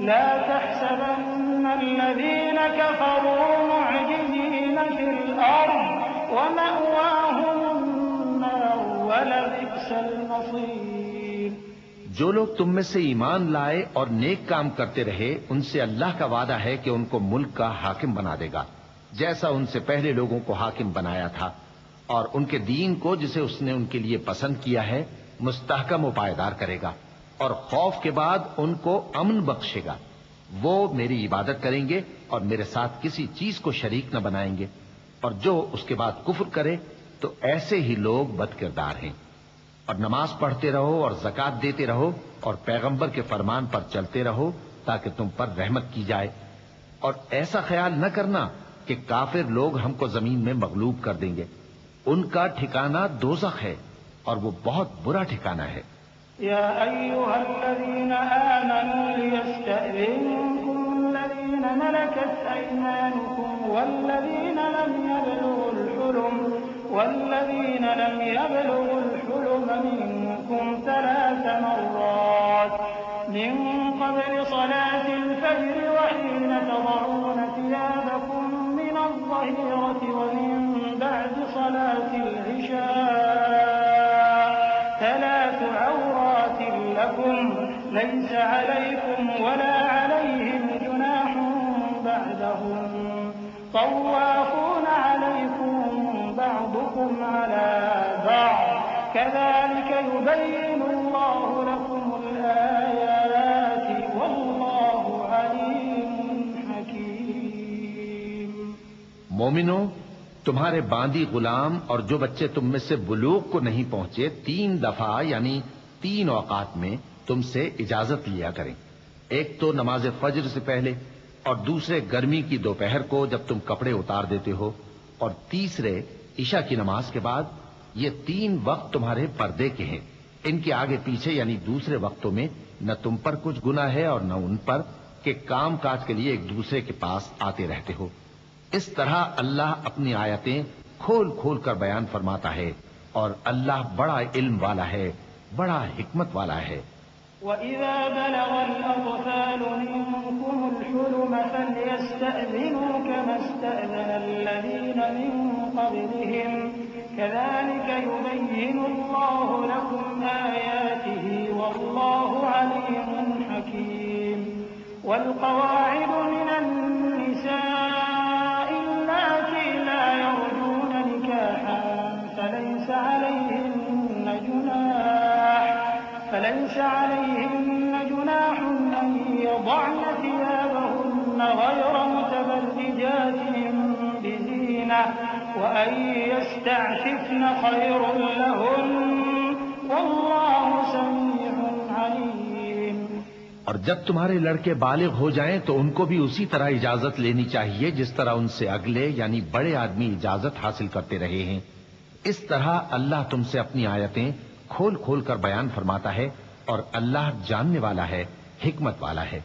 لا تحسبن الذين كفروا معجزين في الأرض ومأواهم النار ولبئس المصير۔ جو لوگ تم میں سے ایمان لائے اور نیک کام کرتے رہے ان سے اللہ کا وعدہ ہے کہ ان کو ملک کا حاکم بنا دے گا، جیسا ان سے پہلے لوگوں کو حاکم بنایا تھا، اور ان کے دین کو جسے اس نے ان کے لیے پسند کیا ہے مستحکم و پائیدار کرے گا، اور خوف کے بعد ان کو امن بخشے گا۔ وہ میری عبادت کریں گے اور میرے ساتھ کسی چیز کو شریک نہ بنائیں گے، اور جو اس کے بعد کفر کرے تو ایسے ہی لوگ بد کردار ہیں۔ اور نماز پڑھتے رہو اور زکوٰۃ دیتے رہو اور پیغمبر کے فرمان پر چلتے رہو تاکہ تم پر رحمت کی جائے، اور ایسا خیال نہ کرنا کہ کافر لوگ ہم کو زمین میں مغلوب کر دیں گے۔ ان کا ٹھکانہ دوزخ ہے اور وہ بہت برا ٹھکانہ ہے۔ يا أيها الذين آمنوا ليستأذنكم الذين ملكت أيمانكم والذين لم يبلغوا الحلم منكم 3 مرات من قبل صلاة الفجر وحين تضعون ثيابكم من الظهيرة ومن بعد صلاة العشاء 3 عورات لكم ليس عليكم ولا عليهم جناح بعدهم طوافون عليكم بعضكم على بعض كذلك يبين الله لكم الآيات والله عليم حكيم۔ مومنوں، تمہارے باندی غلام اور جو بچے تم میں سے بلوغ کو نہیں پہنچے 3 دفعہ یعنی 3 اوقات میں تم سے اجازت لیا کریں، ایک تو نماز فجر سے پہلے، اور دوسرے گرمی کی دوپہر کو جب تم کپڑے اتار دیتے ہو، اور تیسرے عشاء کی نماز کے بعد۔ یہ 3 وقت تمہارے پردے کے ہیں، ان کے آگے پیچھے یعنی دوسرے وقتوں میں نہ تم پر کچھ گناہ ہے اور نہ ان پر کہ کام کاج کے لیے ایک دوسرے کے پاس آتے رہتے ہو۔ اس طرح اللہ اپنی آیتیں کھول کھول کر بیان فرماتا ہے، اور اللہ بڑا علم والا ہے، بڑا حکمت والا ہے۔ وَإِذَا بَلَغَ الْأَطْفَالُ مِنكُمُ الْحُلُمَ فَلْيَسْتَأْذِنُوا كَمَا اسْتَأْذَنَ الَّذِينَ مِن قَبْلِهِمْ كَذَلِكَ يُبَيِّنُ اللَّهُ لَكُمْ آيَاتِهِ وَاللَّهُ عَلِيمٌ حَكِيمٌ۔ وَالْقَوَاعِدُ مِنَ النِّسَاءِ اللَّاتِي لَا يَرْجُونَ نِكَاحًا فَلَيْسَ عليهن جناح أن يضعن ثيابهن غير متبرجات بزينة وأن يستعففن خير لهن والله سميع عليم۔ اور جب تمہارے لڑکے بالغ ہو جائیں تو ان کو بھی اسی طرح اجازت لینی چاہیے جس طرح ان سے اگلے یعنی بڑے آدمی اجازت حاصل کرتے رہے ہیں۔ اس طرح اللہ تم سے اپنی آیتیں کھول کھول کر بیان فرماتا ہے، اور اللہ جاننے والا ہے، حکمت والا ہے۔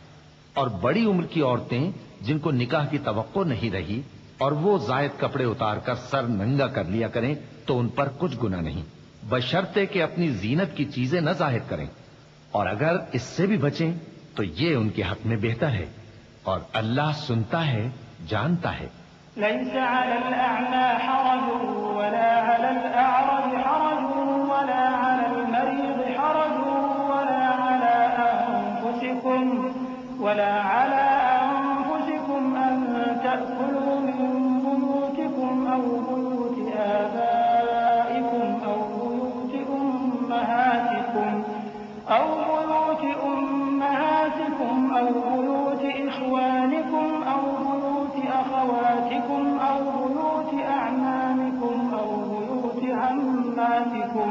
اور بڑی عمر کی عورتیں جن کو نکاح کی توقع نہیں رہی اور وہ زائد کپڑے اتار کر سر ننگا کر لیا کریں تو ان پر کچھ گناہ نہیں، بشرطے کہ اپنی زینت کی چیزیں نہ ظاہر کریں، اور اگر اس سے بھی بچیں تو یہ ان کے حق میں بہتر ہے، اور اللہ سنتا ہے، جانتا ہے۔ ليس على الأعمى حرج ولا على الأعرج حرج ولا على المريض حرج ولا على أنفسكم أن تأكلوا من بيوتكم أو بيوت آبائكم أو بيوت أمهاتكم أو بيوت إخوانكم أو بيوت أخواتكم أو بيوت أعمامكم أو بيوت عماتكم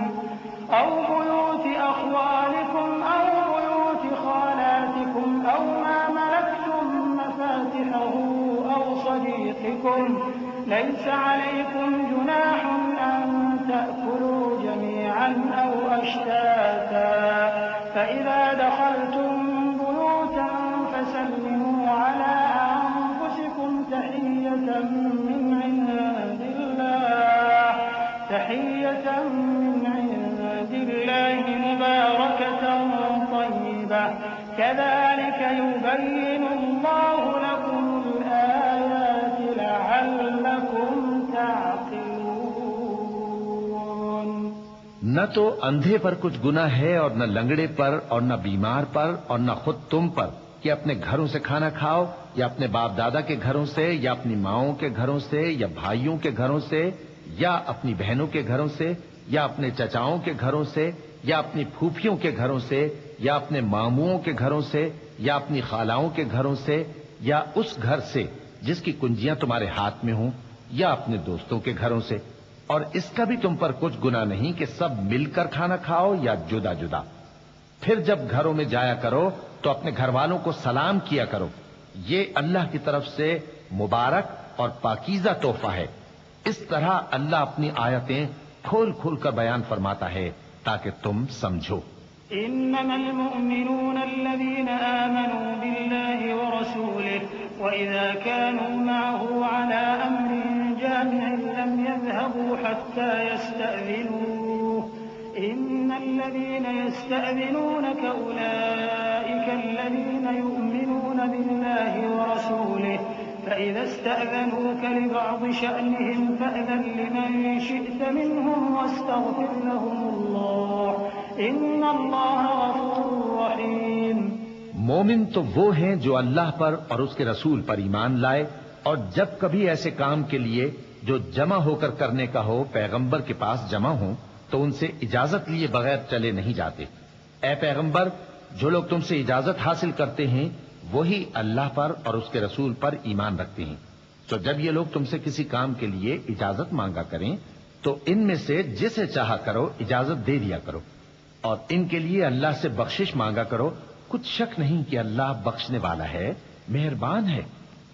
أو بيوت أخوالكم أو بيوت خالاتكم أو ما ملكتم مفاتحه أو صديقكم ليس عليكم جناح أن تأكلوا جميعا أو أشتاتا فإذا دخلتم بيوتا فسلموا على أنفسكم تحية من عند الله مباركة طيبة كذلك يبين الله لكم الآيات لعلكم تعقلون۔ نہ تو اندھے پر کچھ گناہ ہے اور نہ لنگڑے پر اور نہ بیمار پر اور نہ خود تم پر کہ اپنے گھروں سے کھانا کھاؤ، یا اپنے باپ دادا کے گھروں سے، یا اپنی ماؤں کے گھروں سے، یا بھائیوں کے گھروں سے، یا اپنی بہنوں کے گھروں سے، یا اپنے چچاؤں کے گھروں سے، یا اپنی پھوپھیوں کے گھروں سے، یا اپنے ماموؤں کے گھروں سے، یا اپنی خالاؤں کے گھروں سے، یا اس گھر سے جس کی کنجیاں تمہارے ہاتھ میں ہوں، یا اپنے دوستوں کے گھروں سے۔ اور اس کا بھی تم پر کچھ گناہ نہیں کہ سب مل کر کھانا کھاؤ یا جدا جدا۔ پھر جب گھروں میں جایا کرو تو اپنے گھر والوں کو سلام کیا کرو، یہ اللہ کی طرف سے مبارک اور پاکیزہ تحفہ ہے۔ اس طرح اللہ اپنی آیتیں کھول کھول کر بیان فرماتا ہے تاکہ تم سمجھو۔ إنما المؤمنون الذين آمنوا بالله ورسوله وإذا كانوا معه على أمر جامع لم يذهبوا حتى يستأذنوه إن الذين يستأذنونك أولئك الذين يؤمنون بالله ورسوله فإذا استأذنوك لبعض شأنهم فأذن لمن شئت منهم واستغفر لهم الله إن الله غفور رحيم۔ مومن تو وہ ہیں جو اللہ پر اور اس کے رسول پر ایمان لائے، اور جب کبھی ایسے کام کے لیے جو جمع ہو کر کرنے کا ہو پیغمبر کے پاس جمع ہوں تو ان سے اجازت لیے بغیر چلے نہیں جاتے۔ اے پیغمبر، جو لوگ تم سے اجازت حاصل کرتے ہیں وہی اللہ پر اور اس کے رسول پر ایمان رکھتے ہیں، تو جب یہ لوگ تم سے کسی کام کے لیے اجازت مانگا کریں تو ان میں سے جسے چاہا کرو اجازت دے دیا کرو، اور ان کے لیے اللہ سے بخشش مانگا کرو، کچھ شک نہیں کہ اللہ بخشنے والا ہے، مہربان ہے۔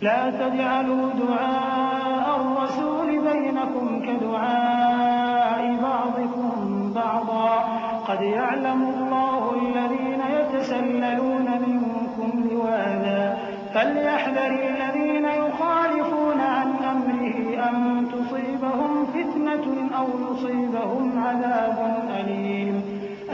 لا تجعلوا دعاء الرسول بينكم كدعاء بعضكم بعضا قد يعلم الله الذين يتسللون منكم لواذا فليحذر الذين يخالفون عن أمره أن تصيبهم فتنة أو يصيبهم عذاب أليم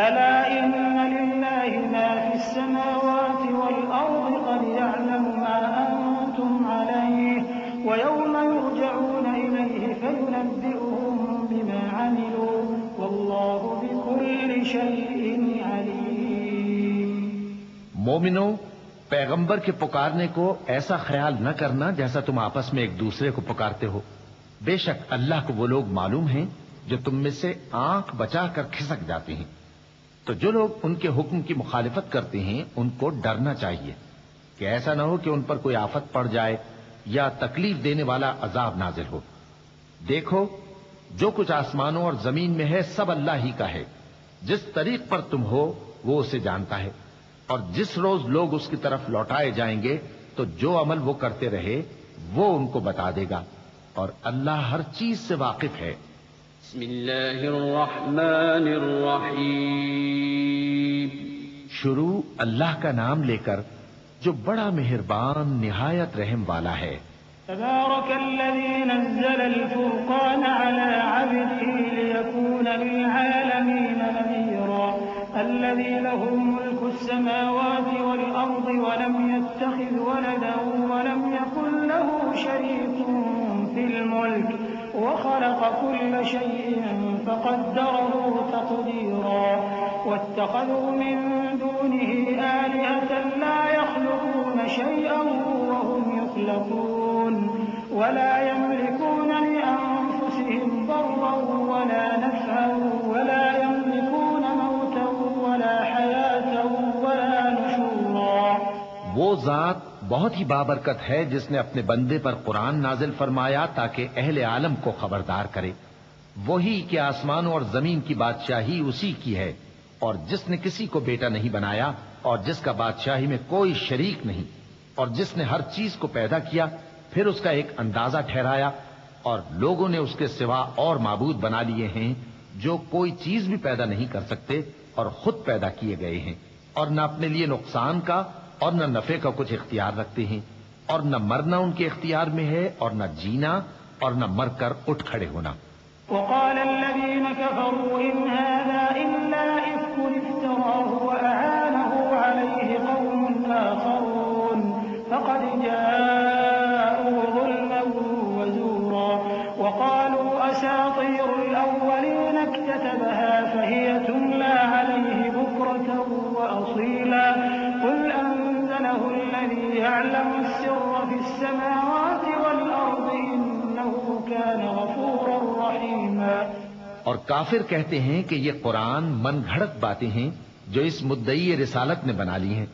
ألا إن لله ما في السماوات والأرض قد يعلم ما أنتم عليه ويوم يرجعون إليه فينبئهم بما عملوا والله بكل شيء عليم۔ مومنو، پیغمبر کے پکارنے کو ایسا خیال نہ کرنا جیسا تم آپس میں ایک دوسرے کو پکارتے ہو۔ بے شک اللہ کو وہ لوگ معلوم ہیں جو تم میں سے آنکھ بچا کر کھسک جاتے ہیں، تو جو لوگ ان کے حکم کی مخالفت کرتے ہیں ان کو ڈرنا چاہیے کہ ایسا نہ ہو کہ ان پر کوئی آفت پڑ جائے یا تکلیف دینے والا عذاب نازل ہو۔ دیکھو، جو کچھ آسمانوں اور زمین میں ہے سب اللہ ہی کا ہے، جس طریق پر تم ہو وہ اسے جانتا ہے، اور جس روز لوگ اس کی طرف لوٹائے جائیں گے تو جو عمل وہ کرتے رہے وہ ان کو بتا دے گا، اور اللہ ہر چیز سے واقف ہے۔ بسم اللہ الرحمن الرحیم۔ شروع اللہ کا نام لے کر جو بڑا مہربان نہایت رحم والا ہے۔ تبارك الذي نزل الفرقان على عبده ليكون للعالمين نذيرا الذي له ملك السماوات والأرض ولم يتخذ ولدا ولم يكن له شريك في الملك وخلق كل شيء فقدره تقديرا واتخذوا من دونه آلهة لا يخلقون شيئا وهم يخلقون ولا يملكون لأنفسهم ضرا ولا نفعا ولا يملكون موتا ولا حياة ولا نشورا۔ وہ ذات بہت ہی بابرکت ہے جس نے اپنے بندے پر قرآن نازل فرمایا تاکہ اہل عالم کو خبردار کرے، وہی کہ آسمانوں اور زمین کی بادشاہی اسی کی ہے، اور جس نے کسی کو بیٹا نہیں بنایا اور جس کا بادشاہی میں کوئی شریک نہیں، اور جس نے ہر چیز کو پیدا کیا پھر اس کا ایک اندازہ ٹھہرایا، اور لوگوں نے اس کے سوا اور معبود بنا لیے ہیں جو کوئی چیز بھی پیدا نہیں کر سکتے اور خود پیدا کیے گئے ہیں، اور نہ اپنے لیے نقصان کا اور نہ نفع کا کچھ اختیار رکھتے ہیں، اور نہ مرنا ان کے اختیار میں ہے اور نہ جینا اور نہ مر کر اٹھ کھڑے ہونا۔ وقال الذين كفروا إن هذا إلا إفك افتراه وأعانه عليه قوم آخرون فقد جاءوا ظلما وزورا وقالوا أساطير الأولين اكتتبها فهي تملى عليه بكرة وأصيلا قل أنزله الذي يعلم السر في السماوات والأرض إنه كان غفورا رحيما۔ اور کافر کہتے ہیں کہ یہ قرآن من گھڑت باتیں ہیں جو اس مدعی رسالت نے بنا لی ہیں،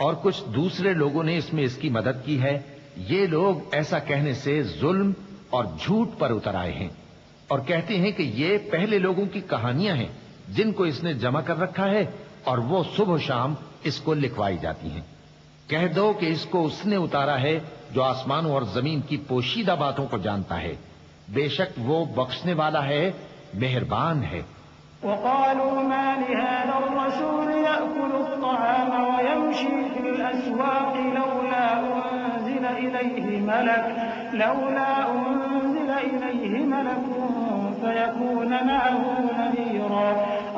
اور کچھ دوسرے لوگوں نے اس میں اس کی مدد کی ہے۔ یہ لوگ ایسا کہنے سے ظلم اور جھوٹ پر اتر آئے ہیں، اور کہتے ہیں کہ یہ پہلے لوگوں کی کہانیاں ہیں جن کو اس نے جمع کر رکھا ہے اور وہ صبح و شام اس کو لکھوائی جاتی ہیں۔ کہہ دو کہ اس کو اس نے اتارا ہے جو آسمانوں اور زمین کی پوشیدہ باتوں کو جانتا ہے، بے شک وہ بخشنے والا ہے، مہربان ہے۔ وقالوا ما لهذا الرسول يأكل الطعام ويمشي في الأسواق لولا أنزل إليه ملك فيكون معه نذيرا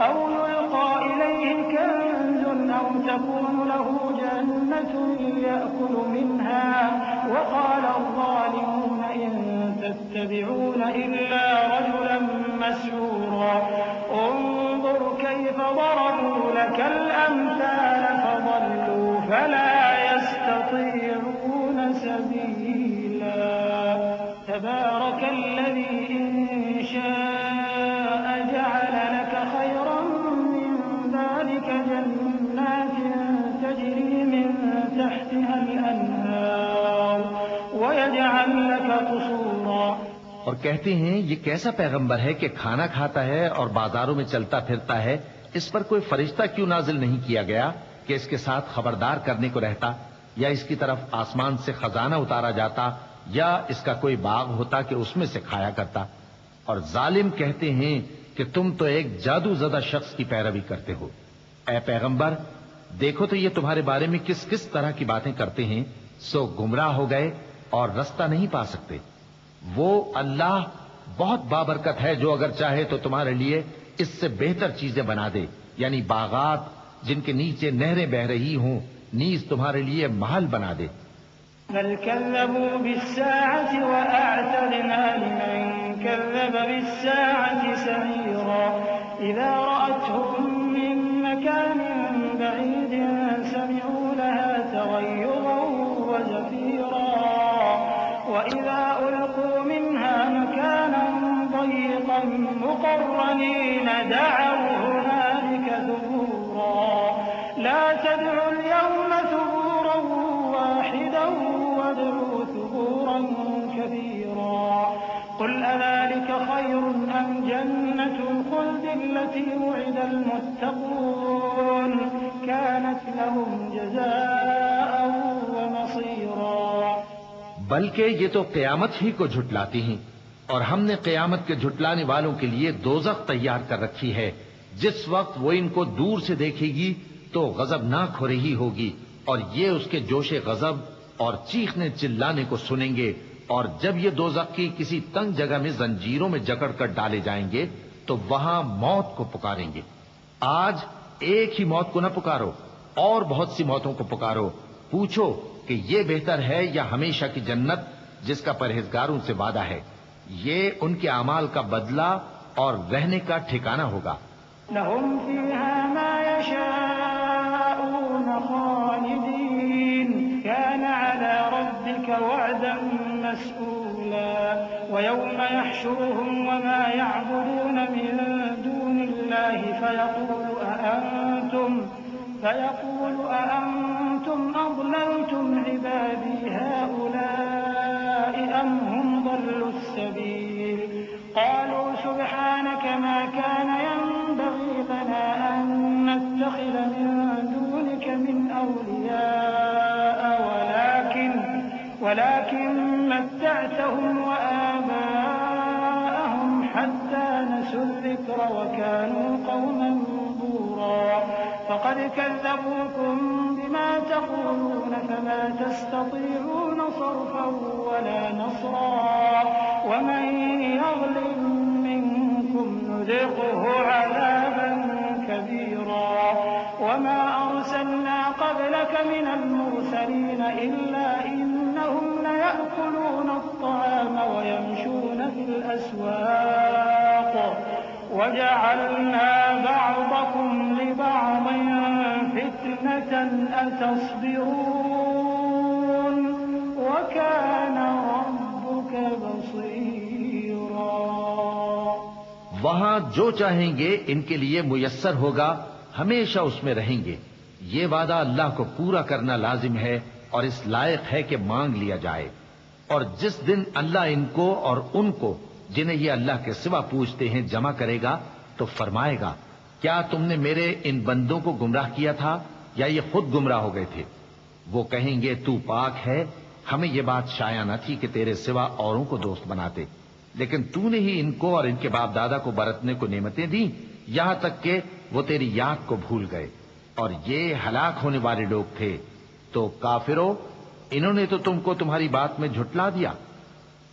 أو يلقى إليه كنز أو تكون له جنة يأكل منها وقال الظالمون إن تتبعون إلا رجلا مسحورا انظر كيف ضربوا لك الأمثال فضلوا فلا يستطيعون سبيلا تبارك الذي إن شاء جعل لك خيرا من ذلك جنات تجري من تحتها الأنهار ويجعل لك قصورا۔ اور کہتے ہیں یہ کیسا پیغمبر ہے کہ کھانا کھاتا ہے اور بازاروں میں چلتا پھرتا ہے، اس پر کوئی فرشتہ کیوں نازل نہیں کیا گیا کہ اس کے ساتھ خبردار کرنے کو رہتا، یا اس کی طرف آسمان سے خزانہ اتارا جاتا، یا اس کا کوئی باغ ہوتا کہ اس میں سے کھایا کرتا۔ اور ظالم کہتے ہیں کہ تم تو ایک جادو زدہ شخص کی پیروی کرتے ہو۔ اے پیغمبر دیکھو تو یہ تمہارے بارے میں کس کس طرح کی باتیں کرتے ہیں، سو گمراہ ہو گئے اور رستہ نہیں پا سکتے۔ وہ اللہ بہت بابرکت ہے جو اگر چاہے تو تمہارے لیے اس سے بہتر چیزیں بنا دے، یعنی باغات جن کے نیچے نہریں بہ رہی ہوں، نیز تمہارے لیے محل بنا دے۔ بل كذبوا بالساعة وأعتدنا لمن كذب بالساعة سعيرا إذا رأتهم من مكان بعيد سمعوا لها تغيظا وزفيرا وإذا ألقوا منها مكانا ضيقا مقرنين دعوا هنالك ثبورا لا تدعوا اليوم ثبورا واحدا وادعوا ثبورا كثيرا قل أذلك خير أم جنة الخلد التي وعد المتقون كانت كانت لهم جزاء ومصيرا. بلکہ یہ تو قیامت ہی کو جھٹلاتی ہیں، اور ہم نے قیامت کے جھٹلانے والوں کے لیے دوزخ تیار کر رکھی ہے. جس وقت وہ ان کو دور سے دیکھے گی تو غضبناک ہو رہی ہوگی، اور یہ اس کے جوش غضب اور چیخنے چلانے کو سنیں گے. اور جب یہ دوزخ کی کسی تنگ جگہ میں زنجیروں میں جکڑ کر ڈالے جائیں گے تو وہاں موت کو پکاریں گے. آج ایک ہی موت کو نہ پکارو، اور بہت سی موتوں کو پکارو. پوچھو کہ یہ بہتر ہے یا ہمیشہ کی جنت جس کا پرہیزگاروں سے وعدہ ہے. یہ ان کے اعمال کا بدلہ اور رہنے کا ٹھکانہ ہوگا. لهم فيها ما يشاءون خالدين كان على ربك وعدا مسئولا. ويوم يحشرهم وما يعبدون من دون الله فيقول أأنتم أضللتم عبادي هؤلاء أم هم ضلوا السبيل. قالوا سبحانك ما كان ينبغي لنا أن نتخذ من دونك من أولياء ولكن متعتهم وآباءهم حتى نسوا الذكر وكانوا قوما بورا. فقد كذبوكم بما تقولون فما تستطيعون صرفا ولا نصرا. ومن يظلم منكم نذقه عذابا كبيرا. وما أرسلنا قبلك من المرسلين إلا إنهم ليأكلون الطعام ويمشون في الأسواق وجعلنا بعضكم لبعض فتنة أتصبرون وكان ربك بصيرا. وہاں جو چاہیں گے ان کے لیے میسر ہوگا، ہمیشہ اس میں رہیں گے. یہ وعدہ اللہ کو پورا کرنا لازم ہے اور اس لائق ہے کہ مانگ لیا جائے. اور جس دن اللہ ان کو اور ان کو جنہیں یہ اللہ کے سوا پوچھتے ہیں جمع کرے گا تو فرمائے گا، کیا تم نے میرے ان بندوں کو گمراہ کیا تھا یا یہ خود گمراہ ہو گئے تھے؟ وہ کہیں گے تو پاک ہے، ہمیں یہ بات شایع نہ تھی کہ تیرے سوا اوروں کو دوست بناتے، لیکن تو نے ہی ان کو اور ان کے باپ دادا کو برتنے کو نعمتیں دی، یہاں تک کہ وہ تیری یاد کو بھول گئے، اور یہ ہلاک ہونے والے لوگ تھے. تو کافرو، انہوں نے تو تم کو تمہاری بات میں جھٹلا دیا.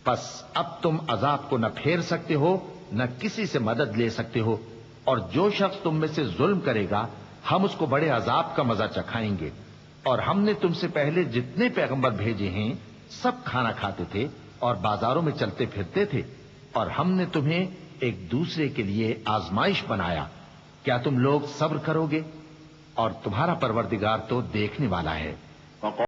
پس اب تم عذاب کو نہ پھیر سکتے ہو نہ کسی سے مدد لے سکتے ہو، اور جو شخص تم میں سے ظلم کرے گا ہم اس کو بڑے عذاب کا مزہ چکھائیں گے. اور ہم نے تم سے پہلے جتنے پیغمبر بھیجے ہیں سب کھانا کھاتے تھے اور بازاروں میں چلتے پھرتے تھے، اور ہم نے تمہیں ایک دوسرے کے لیے آزمائش بنایا. کیا تم لوگ صبر کرو گے؟ اور تمہارا پروردگار تو دیکھنے والا ہے.